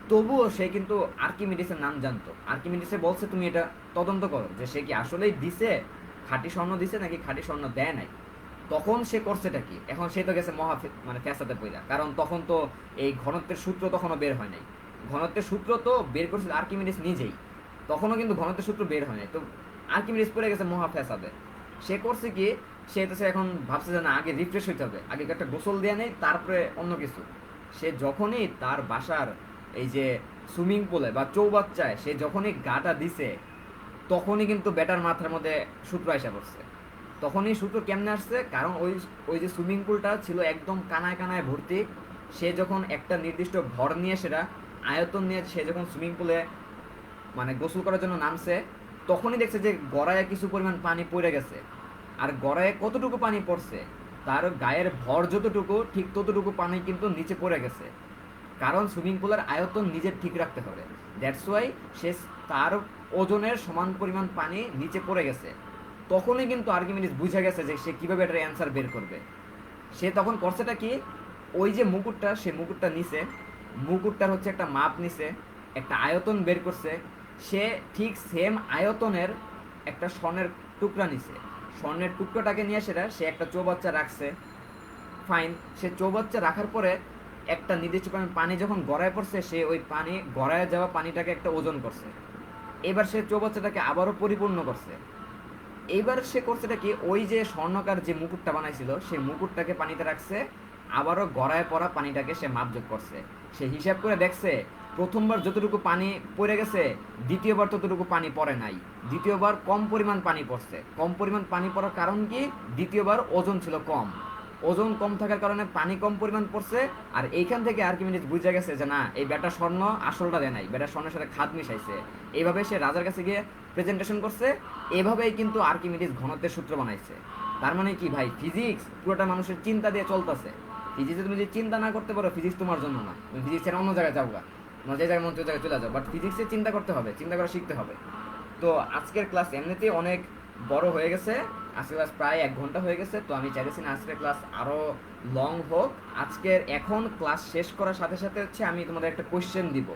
তবুও সে কিন্তু আর্কিমিডিসের নাম জানতো। আর্কিমিডিসে বলছে তুমি এটা তদন্ত করো যে সে কি আসলেই দিছে, খাঁটি স্বর্ণ দিছে নাকি খাঁটি স্বর্ণ দেয় নাই। তখন সে করছেটা কি? এখন সে তো গেছে মানে ফ্যাসাদে পইরা, কারণ তখন তো এই ঘনত্বের সূত্র তখনও বের হয় নাই। ঘনত্বের সূত্র তো বের করছিল আর্কিমিডিস নিজেই, তখনও কিন্তু ঘনত্বের সূত্র বের হয় নাই। তো আর্কিমিডিস পড়ে গেছে মহা ফ্যাসাদে। সে করছে কি, সে তো এখন ভাবছে যে না আগে রিফ্রেশ হইতে হবে, আগে একটা গোসল দেওয়া নেই তারপরে অন্য কিছু। সে যখনই তার বাসার এই যে সুইমিং পুলে বা চৌবাচ্চায় সে যখনই গাটা দিছে, তখনই কিন্তু ব্যাটার মাথার মধ্যে সূত্র আইসা পড়ছে। তখনই সূত্র কেমনে আসছে, কারণ ওই যে সুইমিং পুলটা ছিল একদম কানায় কানায় ভর্তি। সে যখন একটা নির্দিষ্ট ঘর নিয়ে, সেটা আয়তন নিয়ে সে যখন সুইমিং পুলে মানে গোসল করার জন্য নামছে, তখনই দেখছে যে গড়ায় কিছু পরিমাণ পানি পড়ে গেছে। আর গড়ায় কতটুকু পানি পড়ছে, তার গায়ের ভর যতটুকু ঠিক ততটুকু পানি কিন্তু নিচে পড়ে গেছে। কারণ সুইমিং পুলের আয়তন নিজের ঠিক রাখতে হবে, দ্যাটস ওয়াই সে তার ওজনের সমান পরিমাণ পানি নিচে পড়ে গেছে। তখনই কিন্তু আর্কিমিডিস বুঝে গেছে যে সে কিভাবে এটার অ্যান্সার বের করবে। সে তখন করছেটা কি, ওই যে মুকুটটা, সে মুকুটটা নিছে, মুকুটটার হচ্ছে একটা মাপ নিছে, একটা আয়তন বের করছে। সে ঠিক সেম আয়তনের একটা স্বর্ণের টুকরা নিছে, স্বর্ণের টুকরাটাকে নিয়ে সে একটা চৌবাচ্চা রাখছে। ফাইন, সে চৌবাচ্চা রাখার পরে একটা নির্দিষ্ট পরিমাণ পানি যখন গড়ায় পড়ছে, সে ওই পানি গড়ায় যাওয়া পানিটাকে একটা ওজন করছে। এবার সে চৌবাচ্চাটাকে আবারও পরিপূর্ণ করছে। এইবার সে করছেটা কি, ওই যে স্বর্ণকার যে মুকুটটা বানাইছিল সেই মুকুটটাকে পানিতে রাখছে, আবারও গড়ায় পড়া পানিটাকে সে মাপযোগ করছে। সে হিসাব করে দেখছে প্রথমবার যতটুকু পানি পড়ে গেছে দ্বিতীয়বার ততটুকু পানি পড়ে নাই, দ্বিতীয়বার কম পরিমাণ পানি পড়ছে। কম পরিমাণ পানি পড়ার কারণ কি, দ্বিতীয়বার ওজন ছিল কম, ওজন কম থাকার কারণে পানি কম পরিমাণ পড়ছে। আর এইখান থেকে আর্কিমিডিস বুঝে গেছে যে না, এই বেটা স্বর্ণ আসলটা দেয় নাই, বেটা স্বর্ণের সাথে খাদ মিশাইছে। এইভাবে সে রাজার কাছে গিয়ে প্রেজেন্টেশন করছে। এভাবেই কিন্তু আর্কিমিডিস ঘনত্বের সূত্র বানাইছে। তার মানে কি ভাই, ফিজিক্স পুরোটা মানুষের চিন্তা দিয়ে চলতেছে। ফিজিক্সে তুমি যদি চিন্তা না করতে পারো, ফিজিক্স তোমার জন্য না। তুমি ফিজিক্সের অন্য জায়গায় যাও গা, তোমার যে জায়গায় মন জায়গায় চলে যাও, বাট ফিজিক্সে চিন্তা করতে হবে, চিন্তা করা শিখতে হবে। তো আজকের ক্লাস এমনিতেই অনেক বড় হয়ে গেছে, আজকের ক্লাস প্রায় 1 ঘন্টা হয়ে গেছে। তো আমি চাইতেছি না আজকের ক্লাস আরও লং হোক। আজকের এখন ক্লাস শেষ করার সাথে সাথে হচ্ছে আমি তোমাদের একটা কোয়েশ্চেন দিব।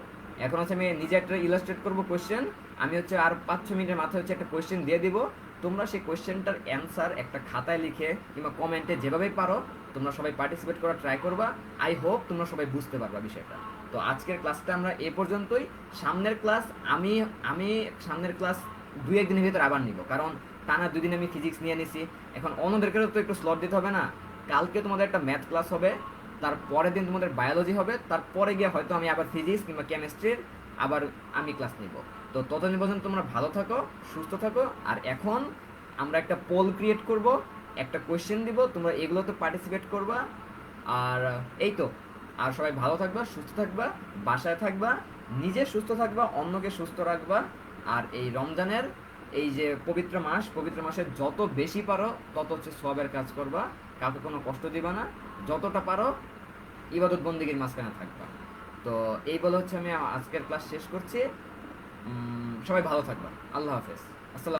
এখন হচ্ছে আমি নিজে একটা ইলাস্ট্রেট করবো কোয়েশ্চেন। আমি হচ্ছে আর 5-6 মিনিটের মাথায় হচ্ছে একটা কোয়েশ্চেন দিয়ে দিব। তোমরা সেই কোয়েশ্চেনটার অ্যান্সার একটা খাতায় লিখে কিংবা কমেন্টে যেভাবেই পারো তোমরা সবাই পার্টিসিপেট করার ট্রাই করবা। আই হোপ তোমরা সবাই বুঝতে পারবা বিষয়টা। তো আজকের ক্লাসটা আমরা এ পর্যন্তই। সামনের ক্লাস আমি আমি সামনের ক্লাস 2-1 দিনের ভিতরে আবার নিব, কারণ টানা 2 দিন আমি ফিজিক্স নিয়ে নিছি। এখন অন্যদেরকেও তো একটু স্লট দিতে হবে না। কালকে তোমাদের একটা ম্যাথ ক্লাস হবে, তারপরের দিন তোমাদের বায়োলজি হবে, তারপরে গিয়ে হয়তো আমি আবার ফিজিক্স কিংবা কেমিস্ট্রির আবার আমি ক্লাস নিব। তো ততদিন পর্যন্ত তোমরা ভালো থাকো, সুস্থ থাকো। আর এখন আমরা একটা পোল ক্রিয়েট করব, একটা কোয়েশ্চেন দিব, তোমরা এগুলোতে পার্টিসিপেট করবা। আর এই তো, আর সবাই ভালো থাকবা, সুস্থ থাকবা, বাসায় থাকবা, নিজে সুস্থ থাকবা, অন্যকে সুস্থ রাখবা। আর এই রমজানের এই যে পবিত্র মাস, পবিত্র মাসে যত বেশি পারো তত হচ্ছে সওয়াবের কাজ করবা, কাউকে কোনো কষ্ট দিবা না, যতটা পারো ইবাদত বন্দিগির মাঝখানে থাকবা। তো এই বলে হচ্ছে আমি আজকের ক্লাস শেষ করছি। সবাই ভালো থাকবা, আল্লাহ হাফেজ।